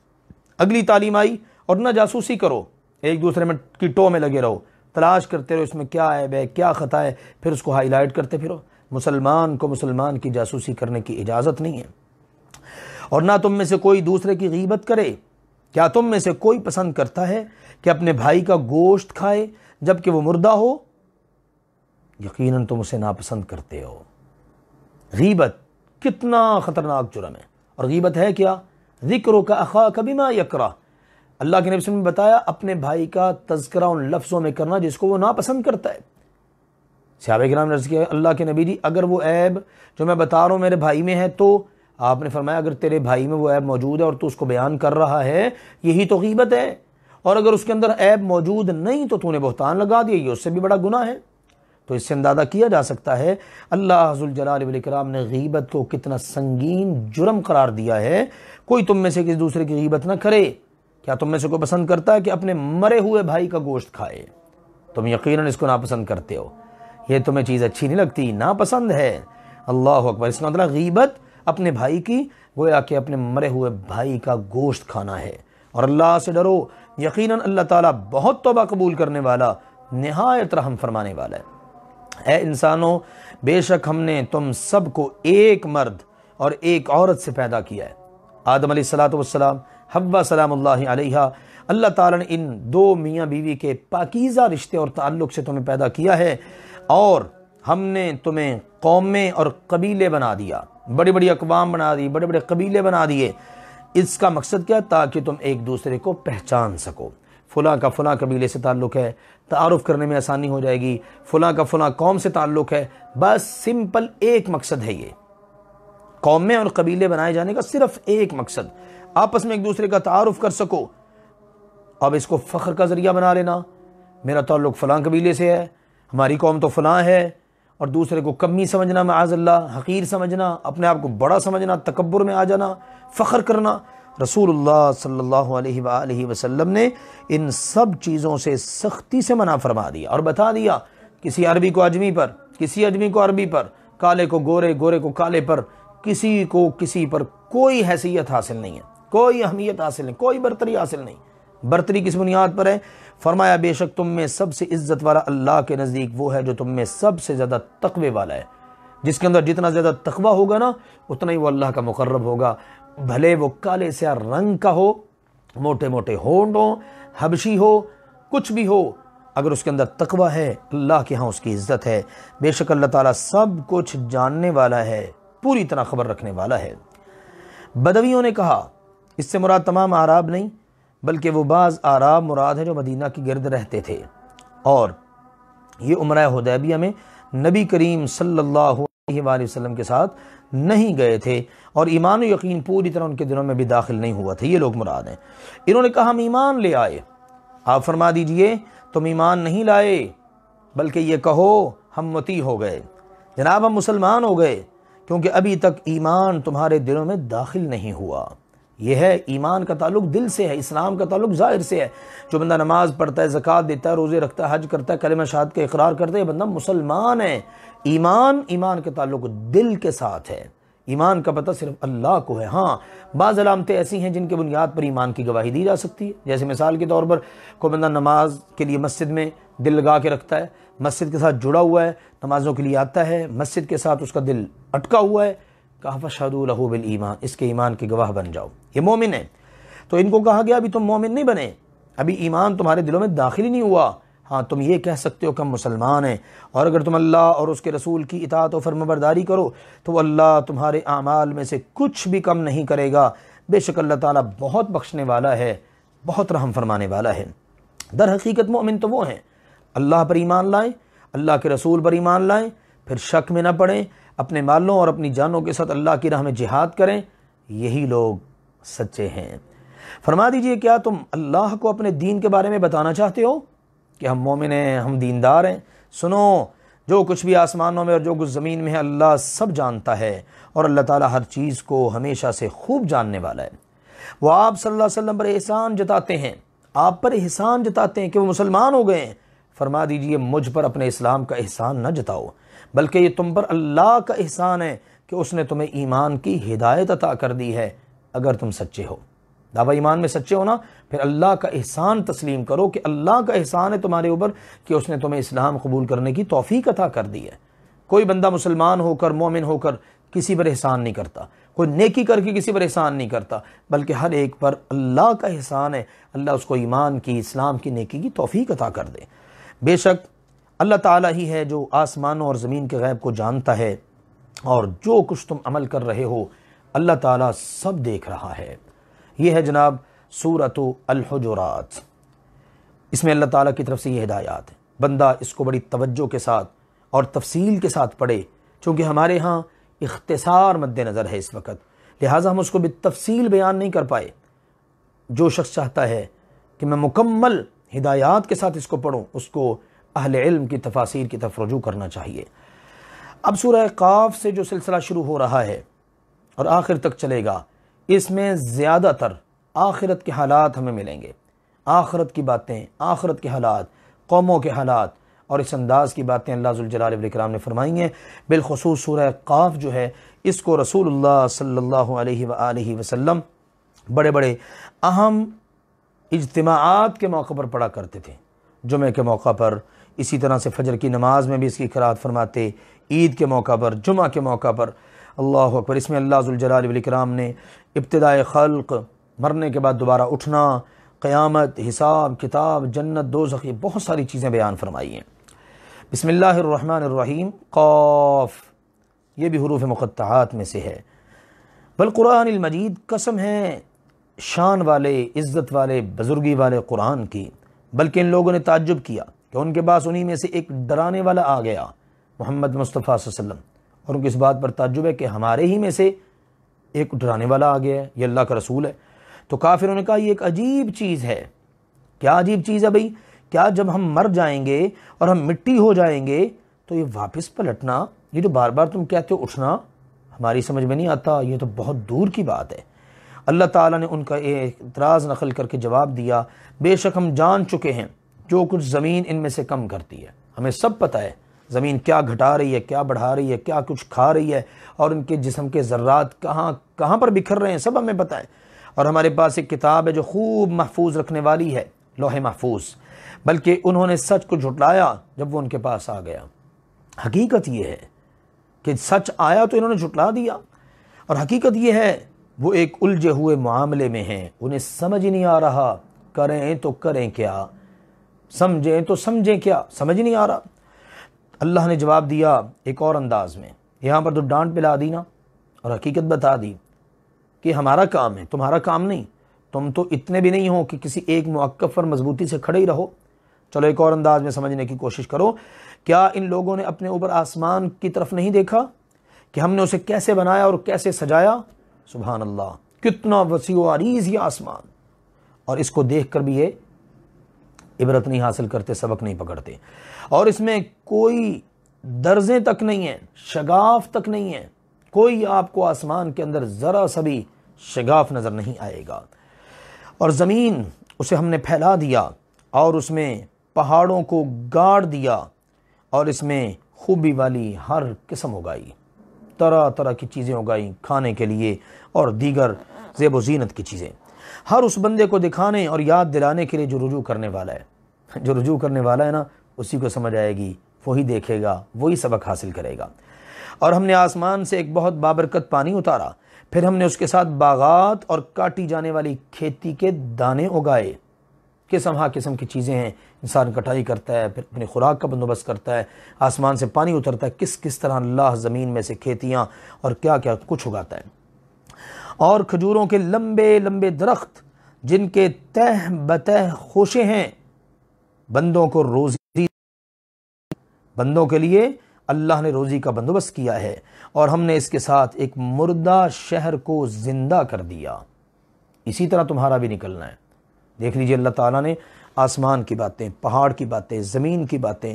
اگلی تعلیم آئی، اور نہ جاسوسی کرو، ایک دوسرے میں کی ٹو میں لگے رہو، تلاش کرتے رہو اس میں کیا عیب ہے، کیا خطا ہے، پھر اس کو ہائی لائٹ کرتے پھرو۔ مسلمان کو مسلمان کی جاسوسی کرنے کی اجازت نہیں ہے۔ اور نہ تم میں سے کوئی دوسرے کی غیبت کرے۔ کیا تم میں سے کوئی پسند کرتا ہے کہ اپنے بھائی کا گوشت کھائے جبکہ وہ مردہ ہو؟ یقیناً تم اسے ناپسند کرتے ہو۔ غیبت کتنا خطرناک جرم ہے، اور غیبت ہے کیا؟ ذکرک اخاک بما یکرہ۔ اللہ کے نبی صلی اللہ علیہ وسلم نے بتایا اپنے بھائی کا تذکرہ ان لفظوں میں کرنا جس کو وہ ناپسند کرتا ہے۔ صحابہ کرام نے عرض کیا اللہ کے نبی جی اگر وہ عیب جو میں بتا رہا ہوں میرے بھائی میں ہے، تو آپ نے فرمایا اگر تیرے بھائی میں وہ عیب موجود ہے اور تو اس کو بیان کر رہا ہے، یہی تو غیبت ہے، اور اگر اس کے اندر عیب موجود نہیں تو نے بہتان لگا دیا، یہ اس سے بھی بڑا گناہ ہے۔ تو اس سے اندازہ کیا جا سکتا ہے اللہ ذوالجلال والاکرام نے غیبت کو کتنا سنگین جرم قرار دیا ہے۔ کوئی تم میں سے کسی دوسرے کی غیبت نہ کرے۔ کیا تم میں سے کوئی پسند کرتا ہے کہ اپنے مرے ہوئے بھائی کا گوشت کھائے؟ تم یقیناً اس کو ناپسند کرتے ہو، یہ تمہیں چیز اچھی نہیں لگتی، ناپسند ہے۔ اللہ اکبر۔ اس کا مطلب غیبت اپنے بھائی کی گویا کہ اپنے مرے ہوئے بھائی کا گوشت کھانا ہے۔ اور اللہ سے ڈرو، یقیناً اللہ تعالیٰ بہت توبہ قبول کرنے والا، نہایت رحم فرمانے والا ہے۔ اے انسانوں، بے شک ہم نے تم سب کو ایک مرد اور ایک عورت سے پیدا کیا ہے۔ آدم علیہ السلام، حوا سلام اللہ علیہ، اللہ تعالیٰ نے ان دو میاں بیوی کے پاکیزہ رشتے اور تعلق سے تمہیں پیدا کیا ہے، اور ہم نے تمہیں قومیں اور قبیلے بنا دیا، بڑی بڑی اقوام بنا دی، بڑے بڑے قبیلے بنا دیے۔ اس کا مقصد کیا؟ تاکہ تم ایک دوسرے کو پہچان سکو۔ فلاں کا فلاں قبیلے سے تعلق ہے، تعارف کرنے میں آسانی ہو جائے گی، فلاں کا فلاں قوم سے تعلق ہے، بس سمپل ایک مقصد ہے۔ یہ قومیں اور قبیلے بنائے جانے کا صرف ایک مقصد، آپس میں ایک دوسرے کا تعارف کر سکو۔ اب اس کو فخر کا ذریعہ بنا لینا، میرا تعلق فلاں قبیلے سے ہے، ہماری قوم تو فلاں ہے، اور دوسرے کو کمی سمجھنا، معاذ اللہ حقیر سمجھنا، اپنے آپ کو بڑا سمجھنا، تکبر میں آ جانا، فخر کرنا۔ رسول اللہ صلی اللہ علیہ وآلہ وسلم نے ان سب چیزوں سے سختی سے منع فرما دیا، اور بتا دیا کسی عربی کو اجمی پر، کسی اجمی کو عربی پر، کالے کو گورے، گورے کو کالے پر، کسی کو کسی پر کوئی حیثیت حاصل نہیں ہے، کوئی اہمیت حاصل نہیں، کوئی برتری حاصل نہیں۔ برتری کس بنیاد پر ہے؟ فرمایا بے شک تم میں سب سے عزت والا اللہ کے نزدیک وہ ہے جو تم میں سب سے زیادہ تقوی والا ہے۔ جس کے اندر جتنا زیادہ تقوی ہوگا نا، اتنا ہی وہ اللہ کا مقرب ہوگا، بھلے وہ کالے سے رنگ کا ہو، موٹے موٹے ہونٹ ہو، حبشی ہو، کچھ بھی ہو، اگر اس کے اندر تقوی ہے اللہ کے ہاں اس کی عزت ہے۔ بے شک اللہ تعالیٰ سب کچھ جاننے والا ہے، پوری طرح خبر رکھنے والا ہے۔ بدویوں نے کہا اس سے مراد تمام اعراب نہیں، بلکہ وہ بعض اعراب مراد ہے جو مدینہ کی گرد رہتے تھے، اور یہ عمرہ حدیبیہ میں نبی کریم صلی اللہ علیہ وآلہ وسلم کے ساتھ نہیں گئے تھے، اور ایمان و یقین پوری طرح ان کے دلوں میں بھی داخل نہیں ہوا تھا، یہ لوگ مراد ہیں۔ انہوں نے کہا ہم ایمان لے آئے، آپ فرما دیجئے تم ایمان نہیں لائے، بلکہ یہ کہو ہم مطیع ہو گئے، جناب ہم مسلمان ہو گئے، کیونکہ ابھی تک ایمان تمہارے دلوں میں داخل نہیں ہوا۔ یہ ہے ایمان کا تعلق دل سے ہے، اسلام کا تعلق ظاہر سے ہے۔ جو بندہ نماز پڑھتا ہے، زکوٰۃ دیتا ہے، روزے رکھتا ہے، حج کرتا ہے، کلمہ شہادت کا اقرار کرتا ہے، یہ بندہ مسلمان ہے۔ ایمان کا تعلق دل کے ساتھ ہے، ایمان کا پتہ صرف اللہ کو ہے۔ ہاں بعض علامتیں ایسی ہیں جن کے بنیاد پر ایمان کی گواہی دی جا سکتی ہے، جیسے مثال کے طور پر کوئی بندہ نماز کے لیے مسجد میں دل لگا کے رکھتا ہے، مسجد کے ساتھ جڑا ہوا ہے، نمازوں کے لیے آتا ہے، مسجد کے ساتھ اس کا دل اٹکا ہوا ہے، کہا فَاشْهَدُوا لَهُ بِالْإِيمَانِ، اس کے ایمان کے گواہ بن جاؤ، یہ مومن ہے۔ تو ان کو کہا گیا ابھی تم مومن نہیں بنے، ابھی ایمان تمہارے دلوں میں داخل ہی نہیں ہوا، ہاں تم یہ کہہ سکتے ہو کہ ہم مسلمان ہیں، اور اگر تم اللہ اور اس کے رسول کی اطاعت و فرمانبرداری کرو تو اللہ تمہارے اعمال میں سے کچھ بھی کم نہیں کرے گا، بے شک اللہ تعالیٰ بہت بخشنے والا ہے، بہت رحم فرمانے والا ہے۔ در حقیقت مومن تو وہ ہیں اللہ پر ایمان لائیں، اللہ کے رسول پر ایمان لائیں، پھر شک میں نہ پڑیں، اپنے مالوں اور اپنی جانوں کے ساتھ اللہ کی راہ میں جہاد کریں، یہی لوگ سچے ہیں۔ فرما دیجئے کیا تم اللہ کو اپنے دین کے بارے میں بتانا چاہتے ہو کہ ہم مومن ہیں، ہم دیندار ہیں؟ سنو، جو کچھ بھی آسمانوں میں اور جو کچھ زمین میں ہے اللہ سب جانتا ہے، اور اللہ تعالیٰ ہر چیز کو ہمیشہ سے خوب جاننے والا ہے۔ وہ آپ صلی اللہ علیہ وسلم پر احسان جتاتے ہیں، آپ پر احسان جتاتے ہیں کہ وہ مسلمان ہو گئے ہیں۔ فرما دیجئے مجھ پر اپنے اسلام کا احسان نہ جتاؤ، بلکہ یہ تم پر اللہ کا احسان ہے کہ اس نے تمہیں ایمان کی ہدایت عطا کر دی ہے اگر تم سچے ہو۔ دعویٰ ایمان میں سچے ہونا، پھر اللہ کا احسان تسلیم کرو کہ اللہ کا احسان ہے تمہارے اوپر کہ اس نے تمہیں اسلام قبول کرنے کی توفیق عطا کر دی ہے۔ کوئی بندہ مسلمان ہو کر، مومن ہو کر کسی پر احسان نہیں کرتا، کوئی نیکی کر کے کسی پر احسان نہیں کرتا، بلکہ ہر ایک پر اللہ کا احسان ہے، اللہ اس کو ایمان کی، اسلام کی، نیکی کی توفیق عطا کر دے۔ بے شک اللہ تعالیٰ ہی ہے جو آسمانوں اور زمین کے غیب کو جانتا ہے، اور جو کچھ تم عمل کر رہے ہو اللہ تعالیٰ سب دیکھ رہا ہے۔ یہ ہے جناب سورۃ الحجرات، اس میں اللہ تعالیٰ کی طرف سے یہ ہدایات ہے۔ بندہ اس کو بڑی توجہ کے ساتھ اور تفصیل کے ساتھ پڑھے، چونکہ ہمارے ہاں اختصار مد نظر ہے اس وقت، لہٰذا ہم اس کو بالتفصیل بیان نہیں کر پائے۔ جو شخص چاہتا ہے کہ میں مکمل ہدایات کے ساتھ اس کو پڑھوں، اس کو اہل علم کی تفاسیر کی طرف رجوع کرنا چاہیے۔ اب سورہ قاف سے جو سلسلہ شروع ہو رہا ہے اور آخر تک چلے گا، اس میں زیادہ تر آخرت کے حالات ہمیں ملیں گے، آخرت کی باتیں، آخرت کے حالات، قوموں کے حالات، اور اس انداز کی باتیں اللہ ذوالجلال والاکرام نے فرمائی ہیں۔ بالخصوص سورہ قاف جو ہے، اس کو رسول اللہ صلی اللہ علیہ وآلہ وسلم بڑے بڑے اہم اجتماعات کے موقع پر پڑھا کرتے تھے، جمعہ کے موقع پر، اسی طرح سے فجر کی نماز میں بھی اس کی قرات فرماتے، عید کے موقع پر، جمعہ کے موقع پر۔ اللہ اکبر! اس میں اللہ ذوالجلال والاکرام نے ابتدائے خلق، مرنے کے بعد دوبارہ اٹھنا، قیامت، حساب کتاب، جنت، دوزخ، یہ بہت ساری چیزیں بیان فرمائی ہیں۔ بسم اللہ الرحمن الرحیم۔ قاف، یہ بھی حروف مقطعات میں سے ہے۔ والقرآن المجید، قسم ہے شان والے، عزت والے، بزرگی والے قرآن کی۔ بلکہ ان لوگوں نے تعجب کیا کہ ان کے پاس انہی میں سے ایک ڈرانے والا آ گیا، محمد مصطفیٰ صلی اللہ علیہ وسلم، اور ان کو اس بات پر تعجب ہے کہ ہمارے ہی میں سے ایک ڈرانے والا آ گیا ہے، یہ اللہ کا رسول ہے۔ تو کافروں نے کہا یہ ایک عجیب چیز ہے۔ کیا عجیب چیز ہے بھئی؟ کیا جب ہم مر جائیں گے اور ہم مٹی ہو جائیں گے تو یہ واپس پلٹنا، یہ جو بار بار تم کہتے ہو اٹھنا، ہماری سمجھ میں نہیں آتا، یہ تو بہت دور کی بات ہے۔ اللہ تعالیٰ نے ان کا اعتراض نقل کر کے جواب دیا، بے شک ہم جان چکے ہیں جو کچھ زمین ان میں سے کم کرتی ہے، ہمیں سب پتہ ہے زمین کیا گھٹا رہی ہے، کیا بڑھا رہی ہے، کیا کچھ کھا رہی ہے، اور ان کے جسم کے ذرات کہاں پر بکھر رہے ہیں، سب ہمیں پتہ ہے۔ اور ہمارے پاس ایک کتاب ہے جو خوب محفوظ رکھنے والی ہے، لوح محفوظ۔ بلکہ انہوں نے سچ کو جھٹلایا جب وہ ان کے پاس آ گیا۔ حقیقت یہ ہے کہ سچ آیا تو انہوں نے جھٹلا دیا، اور حقیقت یہ ہے وہ ایک الجھے ہوئے معاملے میں ہیں، انہیں سمجھ ہی نہیں آ رہا، کریں تو کریں کیا، سمجھیں تو سمجھیں کیا، سمجھ نہیں آ رہا۔ اللہ نے جواب دیا ایک اور انداز میں، یہاں پر تو ڈانٹ پلا دی نا، اور حقیقت بتا دی کہ ہمارا کام ہے، تمہارا کام نہیں، تم تو اتنے بھی نہیں ہو کہ کسی ایک موقف پر مضبوطی سے کھڑے ہی رہو۔ چلو ایک اور انداز میں سمجھنے کی کوشش کرو۔ کیا ان لوگوں نے اپنے اوپر آسمان کی طرف نہیں دیکھا کہ ہم نے اسے کیسے بنایا اور کیسے سجایا؟ سبحان اللہ، کتنا وسیع و عریض یہ آسمان، اور اس کو دیکھ کر بھی یہ عبرت نہیں حاصل کرتے، سبق نہیں پکڑتے، اور اس میں کوئی درزیں تک نہیں ہیں، شگاف تک نہیں ہے، کوئی آپ کو آسمان کے اندر ذرا سا بھی شگاف نظر نہیں آئے گا۔ اور زمین، اسے ہم نے پھیلا دیا اور اس میں پہاڑوں کو گاڑ دیا، اور اس میں خوبی والی ہر قسم اگائی، طرح طرح کی چیزیں اگائیں کھانے کے لیے اور دیگر زیب و زینت کی چیزیں، ہر اس بندے کو دکھانے اور یاد دلانے کے لیے جو رجوع کرنے والا ہے۔ جو رجوع کرنے والا ہے نا، اسی کو سمجھ آئے گی، وہی دیکھے گا، وہی سبق حاصل کرے گا۔ اور ہم نے آسمان سے ایک بہت بابرکت پانی اتارا، پھر ہم نے اس کے ساتھ باغات اور کاٹی جانے والی کھیتی کے دانے اگائے۔ قسم کی چیزیں ہیں، انسان کٹائی کرتا ہے، پھر اپنی خوراک کا بندوبست کرتا ہے، آسمان سے پانی اترتا ہے، کس طرح اللہ زمین میں سے کھیتیاں اور کیا کچھ اگاتا ہے۔ اور کھجوروں کے لمبے لمبے درخت جن کے تہ بتہ خوشے ہیں، بندوں کو روزی، بندوں کے لیے اللہ نے روزی کا بندوبست کیا ہے، اور ہم نے اس کے ساتھ ایک مردہ شہر کو زندہ کر دیا۔ اسی طرح تمہارا بھی نکلنا ہے۔ دیکھ لیجئے اللہ تعالیٰ نے آسمان کی باتیں، پہاڑ کی باتیں، زمین کی باتیں،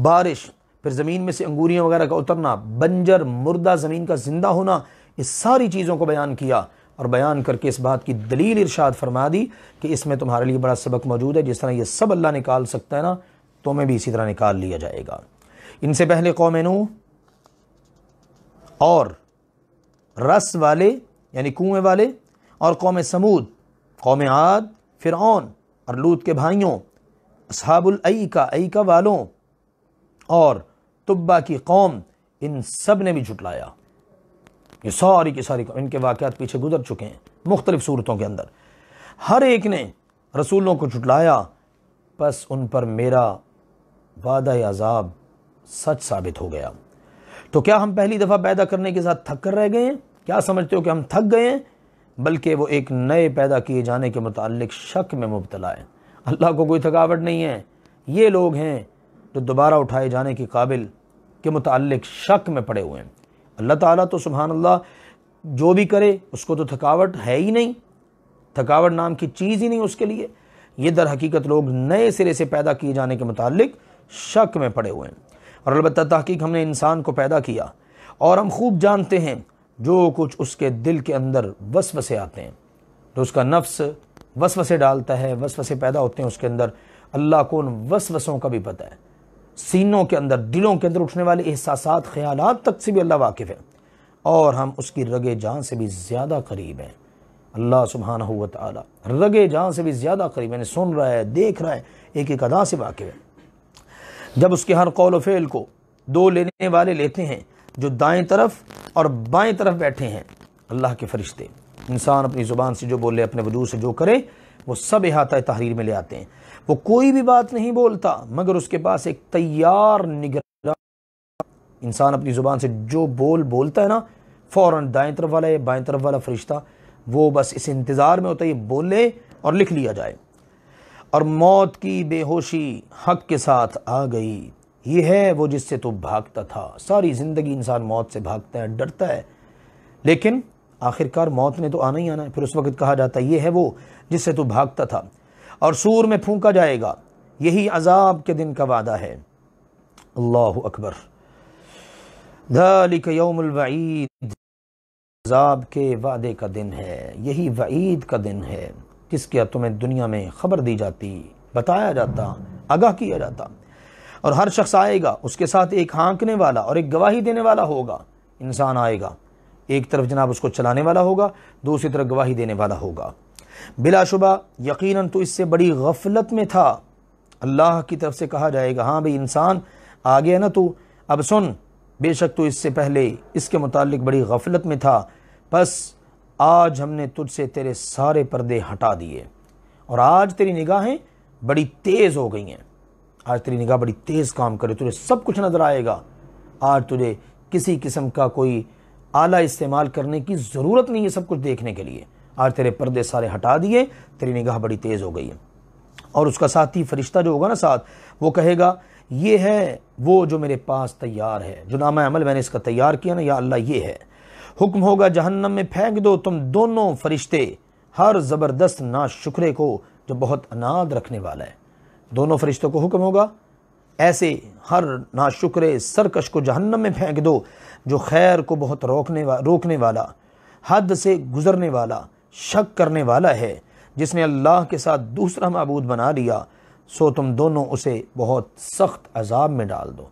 بارش، پھر زمین میں سے انگوریاں وغیرہ کا اترنا، بنجر مردہ زمین کا زندہ ہونا، اس ساری چیزوں کو بیان کیا، اور بیان کر کے اس بات کی دلیل ارشاد فرما دی کہ اس میں تمہارے لیے بڑا سبق موجود ہے۔ جس طرح یہ سب اللہ نکال سکتا ہے نا، تمہیں بھی اسی طرح نکال لیا جائے گا۔ ان سے پہلے قوم نوح اور رس والے یعنی کنویں والے، اور قوم سمود، قوم عاد، فرعون اور لوط کے بھائیوں، اصحاب الایکہ والوں اور تبا کی قوم، ان سب نے بھی جھٹلایا۔ یہ ساری کی ساری ان کے واقعات پیچھے گزر چکے ہیں مختلف صورتوں کے اندر، ہر ایک نے رسولوں کو جھٹلایا، پس ان پر میرا وعدہ عذاب سچ ثابت ہو گیا۔ تو کیا ہم پہلی دفعہ پیدا کرنے کے ساتھ تھک کر رہ گئے ہیں؟ کیا سمجھتے ہو کہ ہم تھک گئے ہیں؟ بلکہ وہ ایک نئے پیدا کیے جانے کے متعلق شک میں مبتلا ہے۔ اللہ کو کوئی تھکاوٹ نہیں ہے، یہ لوگ ہیں جو دوبارہ اٹھائے جانے کے قابل کے متعلق شک میں پڑے ہوئے ہیں۔ اللہ تعالیٰ تو سبحان اللہ جو بھی کرے اس کو تو تھکاوٹ ہے ہی نہیں، تھکاوٹ نام کی چیز ہی نہیں اس کے لیے۔ یہ در حقیقت لوگ نئے سرے سے پیدا کیے جانے کے متعلق شک میں پڑے ہوئے ہیں۔ اور البتہ تحقیق ہم نے انسان کو پیدا کیا اور ہم خوب جانتے ہیں جو کچھ اس کے دل کے اندر وسوسے آتے ہیں، جو اس کا نفس وسوسے ڈالتا ہے، وسوسے پیدا ہوتے ہیں اس کے اندر، اللہ کو ان وسوسوں کا بھی پتہ ہے۔ سینوں کے اندر، دلوں کے اندر اٹھنے والے احساسات، خیالات تک سے بھی اللہ واقف ہے، اور ہم اس کی رگے جان سے بھی زیادہ قریب ہیں۔ اللہ سبحانہ و تعالی رگے جان سے بھی زیادہ قریب ہے، سن رہا ہے، دیکھ رہا ہے، ایک ایک ادا سے واقف ہے۔ جب اس کے ہر قول و فعل کو دو لینے والے لیتے ہیں، جو دائیں طرف اور بائیں طرف بیٹھے ہیں، اللہ کے فرشتے، انسان اپنی زبان سے جو بولے، اپنے وجود سے جو کرے، وہ سب احاطہ تحریر میں لے آتے ہیں۔ وہ کوئی بھی بات نہیں بولتا مگر اس کے پاس ایک تیار نگراں، انسان اپنی زبان سے جو بولتا ہے نا، فوراً دائیں طرف والا یا بائیں طرف والا فرشتہ وہ بس اس انتظار میں ہوتا ہے، یہ بولے اور لکھ لیا جائے۔ اور موت کی بے ہوشی حق کے ساتھ آ گئی، یہ ہے وہ جس سے تو بھاگتا تھا۔ ساری زندگی انسان موت سے بھاگتا ہے، ڈرتا ہے، لیکن آخرکار موت نے تو آنا ہی آنا ہے۔ پھر اس وقت کہا جاتا ہے یہ ہے وہ جس سے تو بھاگتا تھا، اور سور میں پھونکا جائے گا، یہی عذاب کے دن کا وعدہ ہے۔ اللہ اکبر، ذالک یوم الوعید، عذاب کے وعدے کا دن ہے، یہی وعید کا دن ہے جس کی تمہیں دنیا میں خبر دی جاتی، بتایا جاتا، آگاہ کیا جاتا۔ اور ہر شخص آئے گا، اس کے ساتھ ایک ہانکنے والا اور ایک گواہی دینے والا ہوگا۔ انسان آئے گا، ایک طرف جناب اس کو چلانے والا ہوگا، دوسری طرف گواہی دینے والا ہوگا۔ بلا شبہ یقیناً تو اس سے بڑی غفلت میں تھا۔ اللہ کی طرف سے کہا جائے گا، ہاں بھئی انسان آ گیا نا تو، اب سن، بے شک تو اس سے پہلے اس کے متعلق بڑی غفلت میں تھا، پس آج ہم نے تجھ سے تیرے سارے پردے ہٹا دیے، اور آج تیری نگاہیں بڑی تیز ہو گئی ہیں۔ آج تیری نگاہ بڑی تیز کام کرے، تجھے سب کچھ نظر آئے گا۔ آج تجھے کسی قسم کا کوئی آلہ استعمال کرنے کی ضرورت نہیں ہے سب کچھ دیکھنے کے لیے۔ آج تیرے پردے سارے ہٹا دیے، تیری نگاہ بڑی تیز ہو گئی ہے۔ اور اس کا ساتھی فرشتہ جو ہوگا نا ساتھ، وہ کہے گا یہ ہے وہ جو میرے پاس تیار ہے، جو نامہ عمل میں نے اس کا تیار کیا نا، یا اللہ یہ ہے۔ حکم ہوگا جہنم میں پھینک دو تم دونوں فرشتے ہر زبردست ناشکرے کو جو بہت اناد رکھنے والا ہے۔ دونوں فرشتوں کو حکم ہوگا ایسے ہر ناشکرے سرکش کو جہنم میں پھینک دو، جو خیر کو بہت روکنے والا، حد سے گزرنے والا، شک کرنے والا ہے، جس نے اللہ کے ساتھ دوسرا معبود بنا لیا، سو تم دونوں اسے بہت سخت عذاب میں ڈال دو۔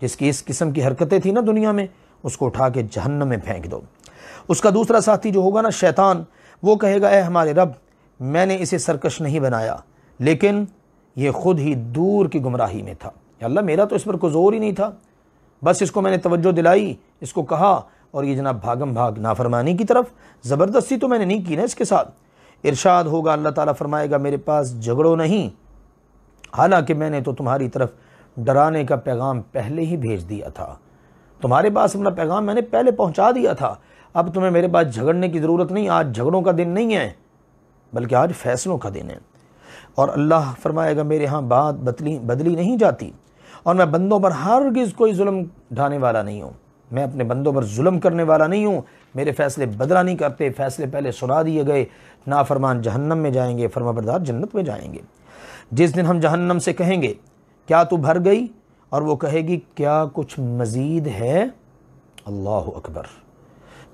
جس کی اس قسم کی حرکتیں تھیں نا دنیا میں، اس کو اٹھا کے جہنم میں پھینک دو۔ اس کا دوسرا ساتھی جو ہوگا نا شیطان، وہ کہے گا اے ہمارے رب، میں نے اسے سرکش نہیں بنایا، لیکن یہ خود ہی دور کی گمراہی میں تھا۔ یا اللہ میرا تو اس پر کوئی زور ہی نہیں تھا، بس اس کو میں نے توجہ دلائی، اس کو کہا، اور یہ جناب بھاگم بھاگ نافرمانی کی طرف، زبردستی تو میں نے نہیں کی نا اس کے ساتھ۔ ارشاد ہوگا، اللہ تعالیٰ فرمائے گا میرے پاس جھگڑو نہیں، حالانکہ میں نے تو تمہاری طرف ڈرانے کا پیغام پہلے ہی بھیج دیا تھا۔ تمہارے پاس اپنا پیغام میں نے پہلے پہنچا دیا تھا، اب تمہیں میرے پاس جھگڑنے کی ضرورت نہیں۔ آج جھگڑوں کا دن نہیں ہے، بلکہ آج فیصلوں کا دن ہے۔ اور اللہ فرمائے گا میرے ہاں بات بدلی نہیں جاتی، اور میں بندوں پر ہرگز کوئی ظلم ڈھانے والا نہیں ہوں۔ میں اپنے بندوں پر ظلم کرنے والا نہیں ہوں، میرے فیصلے بدلہ نہیں کرتے، فیصلے پہلے سنا دیے گئے۔ نافرمان جہنم میں جائیں گے، فرمانبردار جنت میں جائیں گے۔ جس دن ہم جہنم سے کہیں گے کیا تو بھر گئی، اور وہ کہے گی کیا کچھ مزید ہے؟ اللہ اکبر۔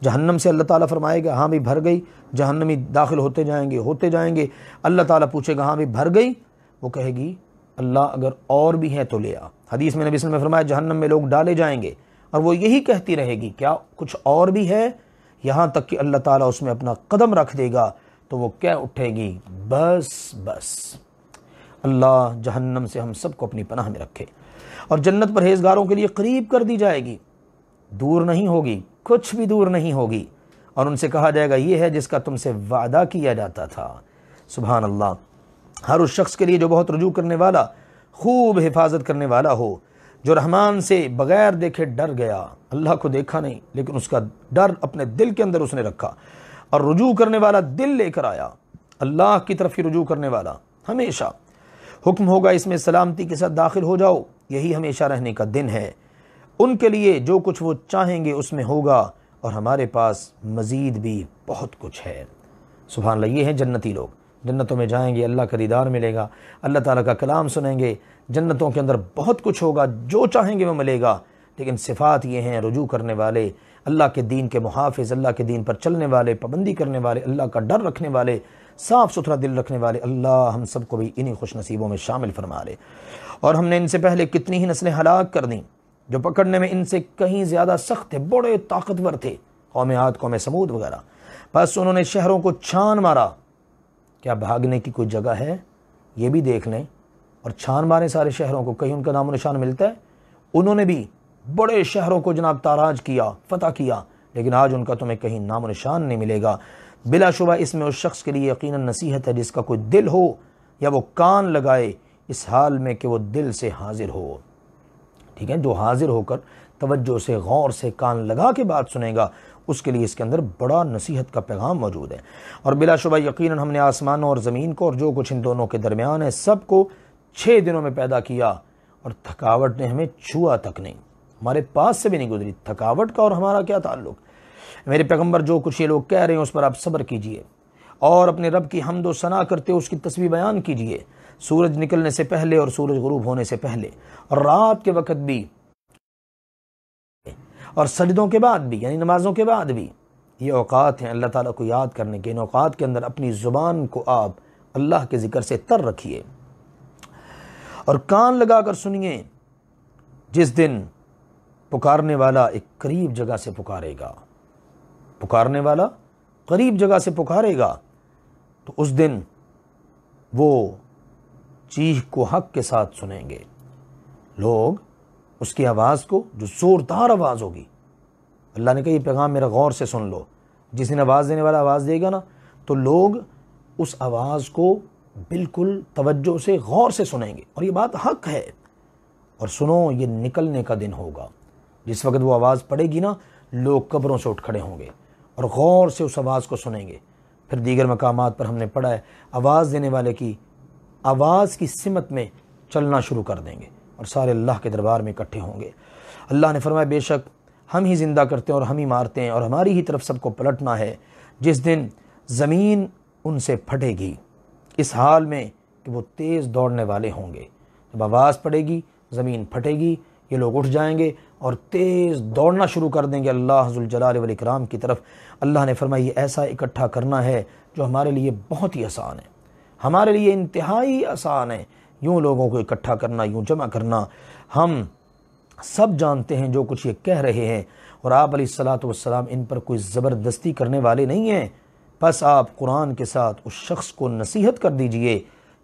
جہنم سے اللہ تعالیٰ فرمائے گا ہاں بھی بھر گئی، جہنمی داخل ہوتے جائیں گے۔ اللہ تعالیٰ پوچھے گا ہاں بھی بھر گئی، وہ کہے گی اللہ اگر اور بھی ہے تو لے آ۔ حدیث میں نبی صلی اللہ علیہ وسلم نے فرمایا جہنم میں لوگ ڈالے جائیں گے اور وہ یہی کہتی رہے گی کیا کچھ اور بھی ہے، یہاں تک کہ اللہ تعالیٰ اس میں اپنا قدم رکھ دے گا تو وہ کہہ اٹھے گی بس بس۔ اللہ جہنم سے ہم سب کو اپنی پناہ میں رکھے، اور جنت پرہیزگاروں کے لیے قریب کر دی جائے گی، دور نہیں ہوگی، کچھ بھی دور نہیں ہوگی، اور ان سے کہا جائے گا یہ ہے جس کا تم سے وعدہ کیا جاتا تھا۔ سبحان اللہ۔ ہر اس شخص کے لیے جو بہت رجوع کرنے والا، خوب حفاظت کرنے والا ہو، جو رحمان سے بغیر دیکھے ڈر گیا، اللہ کو دیکھا نہیں لیکن اس کا ڈر اپنے دل کے اندر اس نے رکھا، اور رجوع کرنے والا دل لے کر آیا، اللہ کی طرف ہی رجوع کرنے والا، ہمیشہ حکم ہوگا اس میں سلامتی کے ساتھ داخل ہو جاؤ، یہی ہمیشہ رہنے کا دن ہے۔ ان کے لیے جو کچھ وہ چاہیں گے اس میں ہوگا، اور ہمارے پاس مزید بھی بہت کچھ ہے۔ سبحان اللہ۔ یہ ہیں جنتی لوگ، جنتوں میں جائیں گے، اللہ کا دیدار ملے گا، اللہ تعالیٰ کا کلام سنیں گے، جنتوں کے اندر بہت کچھ ہوگا، جو چاہیں گے وہ ملے گا، لیکن صفات یہ ہیں رجوع کرنے والے، اللہ کے دین کے محافظ، اللہ کے دین پر چلنے والے، پابندی کرنے والے، اللہ کا ڈر رکھنے والے، صاف ستھرا دل رکھنے والے۔ اللہ ہم سب کو بھی انہی خوش نصیبوں میں شامل فرما لے۔ اور ہم نے ان سے پہلے کتنی ہی نسلیں ہلاک کر دیں جو پکڑنے میں ان سے کہیں زیادہ سخت تھے، بڑے طاقتور تھے، قوم عاد، قوم سمود وغیرہ۔ بس انہوں نے شہروں کو چھان مارا، کیا بھاگنے کی کوئی جگہ ہے؟ یہ بھی دیکھ لیں، اور چھان مارے سارے شہروں کو، کہیں ان کا نام و نشان ملتا ہے؟ انہوں نے بھی بڑے شہروں کو جناب تاراج کیا، فتح کیا، لیکن آج ان کا تمہیں کہیں نام و نشان نہیں ملے گا۔ بلا شبہ اس میں اس شخص کے لیے یقیناً نصیحت ہے جس کا کوئی دل ہو یا وہ کان لگائے اس حال میں کہ وہ دل سے حاضر ہو، ٹھیک ہے، جو حاضر ہو کر توجہ سے غور سے کان لگا کے بات سنے گا، اس کے لیے اس کے اندر بڑا نصیحت کا پیغام موجود ہے۔ اور بلا شبہ یقیناً ہم نے آسمانوں اور زمین کو اور جو کچھ ان دونوں کے درمیان ہے سب کو 6 دنوں میں پیدا کیا، اور تھکاوٹ نے ہمیں چھوا تک نہیں، ہمارے پاس سے بھی نہیں گزری۔ تھکاوٹ کا اور ہمارا کیا تعلق؟ میرے پیغمبر جو کچھ یہ لوگ کہہ رہے ہیں اس پر آپ صبر کیجئے، اور اپنے رب کی حمد و ثنا کرتے اس کی تسبیح بیان کیجئے، سورج نکلنے سے پہلے اور سورج غروب ہونے سے پہلے، اور رات کے وقت بھی، اور سجدوں کے بعد بھی، یعنی نمازوں کے بعد بھی۔ یہ اوقات ہیں اللہ تعالیٰ کو یاد کرنے کے، ان اوقات کے اندر اپنی زبان کو آپ اللہ کے ذکر سے تر رکھیے، اور کان لگا کر سنیے۔ جس دن پکارنے والا ایک قریب جگہ سے پکارے گا، پکارنے والا قریب جگہ سے پکارے گا، تو اس دن وہ چیخ کو حق کے ساتھ سنیں گے، لوگ اس کی آواز کو، جو زوردار آواز ہوگی۔ اللہ نے کہا یہ پیغام میرا غور سے سن لو، جس دن آواز دینے والا آواز دے گا نا تو لوگ اس آواز کو بالکل توجہ سے غور سے سنیں گے، اور یہ بات حق ہے۔ اور سنو، یہ نکلنے کا دن ہوگا، جس وقت وہ آواز پڑے گی نا، لوگ قبروں سے اٹھ کھڑے ہوں گے اور غور سے اس آواز کو سنیں گے۔ پھر دیگر مقامات پر ہم نے پڑھا ہے آواز دینے والے کی آواز کی سمت میں چلنا شروع کر دیں گے، اور سارے اللہ کے دربار میں اکٹھے ہوں گے۔ اللہ نے فرمایا بے شک ہم ہی زندہ کرتے ہیں اور ہم ہی مارتے ہیں، اور ہماری ہی طرف سب کو پلٹنا ہے۔ جس دن زمین ان سے پھٹے گی، اس حال میں کہ وہ تیز دوڑنے والے ہوں گے۔ جب آواز پڑے گی، زمین پھٹے گی، یہ لوگ اٹھ جائیں گے اور تیز دوڑنا شروع کر دیں گے اللہ ذوالجلال والاکرام کی طرف۔ اللہ نے فرمایا یہ ایسا اکٹھا کرنا ہے جو ہمارے لیے بہت ہی آسان ہے، ہمارے لیے انتہائی آسان ہے، یوں لوگوں کو اکٹھا کرنا، یوں جمع کرنا۔ ہم سب جانتے ہیں جو کچھ یہ کہہ رہے ہیں، اور آپ علیہ الصلاۃ والسلام ان پر کوئی زبردستی کرنے والے نہیں ہیں۔ بس آپ قرآن کے ساتھ اس شخص کو نصیحت کر دیجئے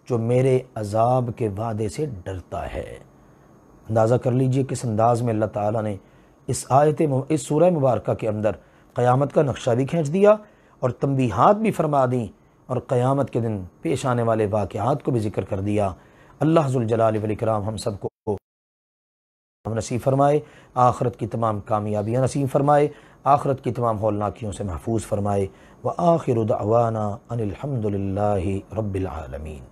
جو میرے عذاب کے وعدے سے ڈرتا ہے۔ اندازہ کر لیجئے کس انداز میں اللہ تعالیٰ نے اس سورہ مبارکہ کے اندر قیامت کا نقشہ بھی کھینچ دیا، اور تنبیہات بھی فرما دیں، اور قیامت کے دن پیش آنے والے واقعات کو بھی ذکر کر دیا۔ اللہ ذوالجلال والاکرام ہم سب کو نصیب فرمائے، آخرت کی تمام کامیابیاں نصیب فرمائے، آخرت کی تمام ہولناکیوں سے محفوظ فرمائے۔ وآخر دعوانا ان الحمد للہ رب العالمین۔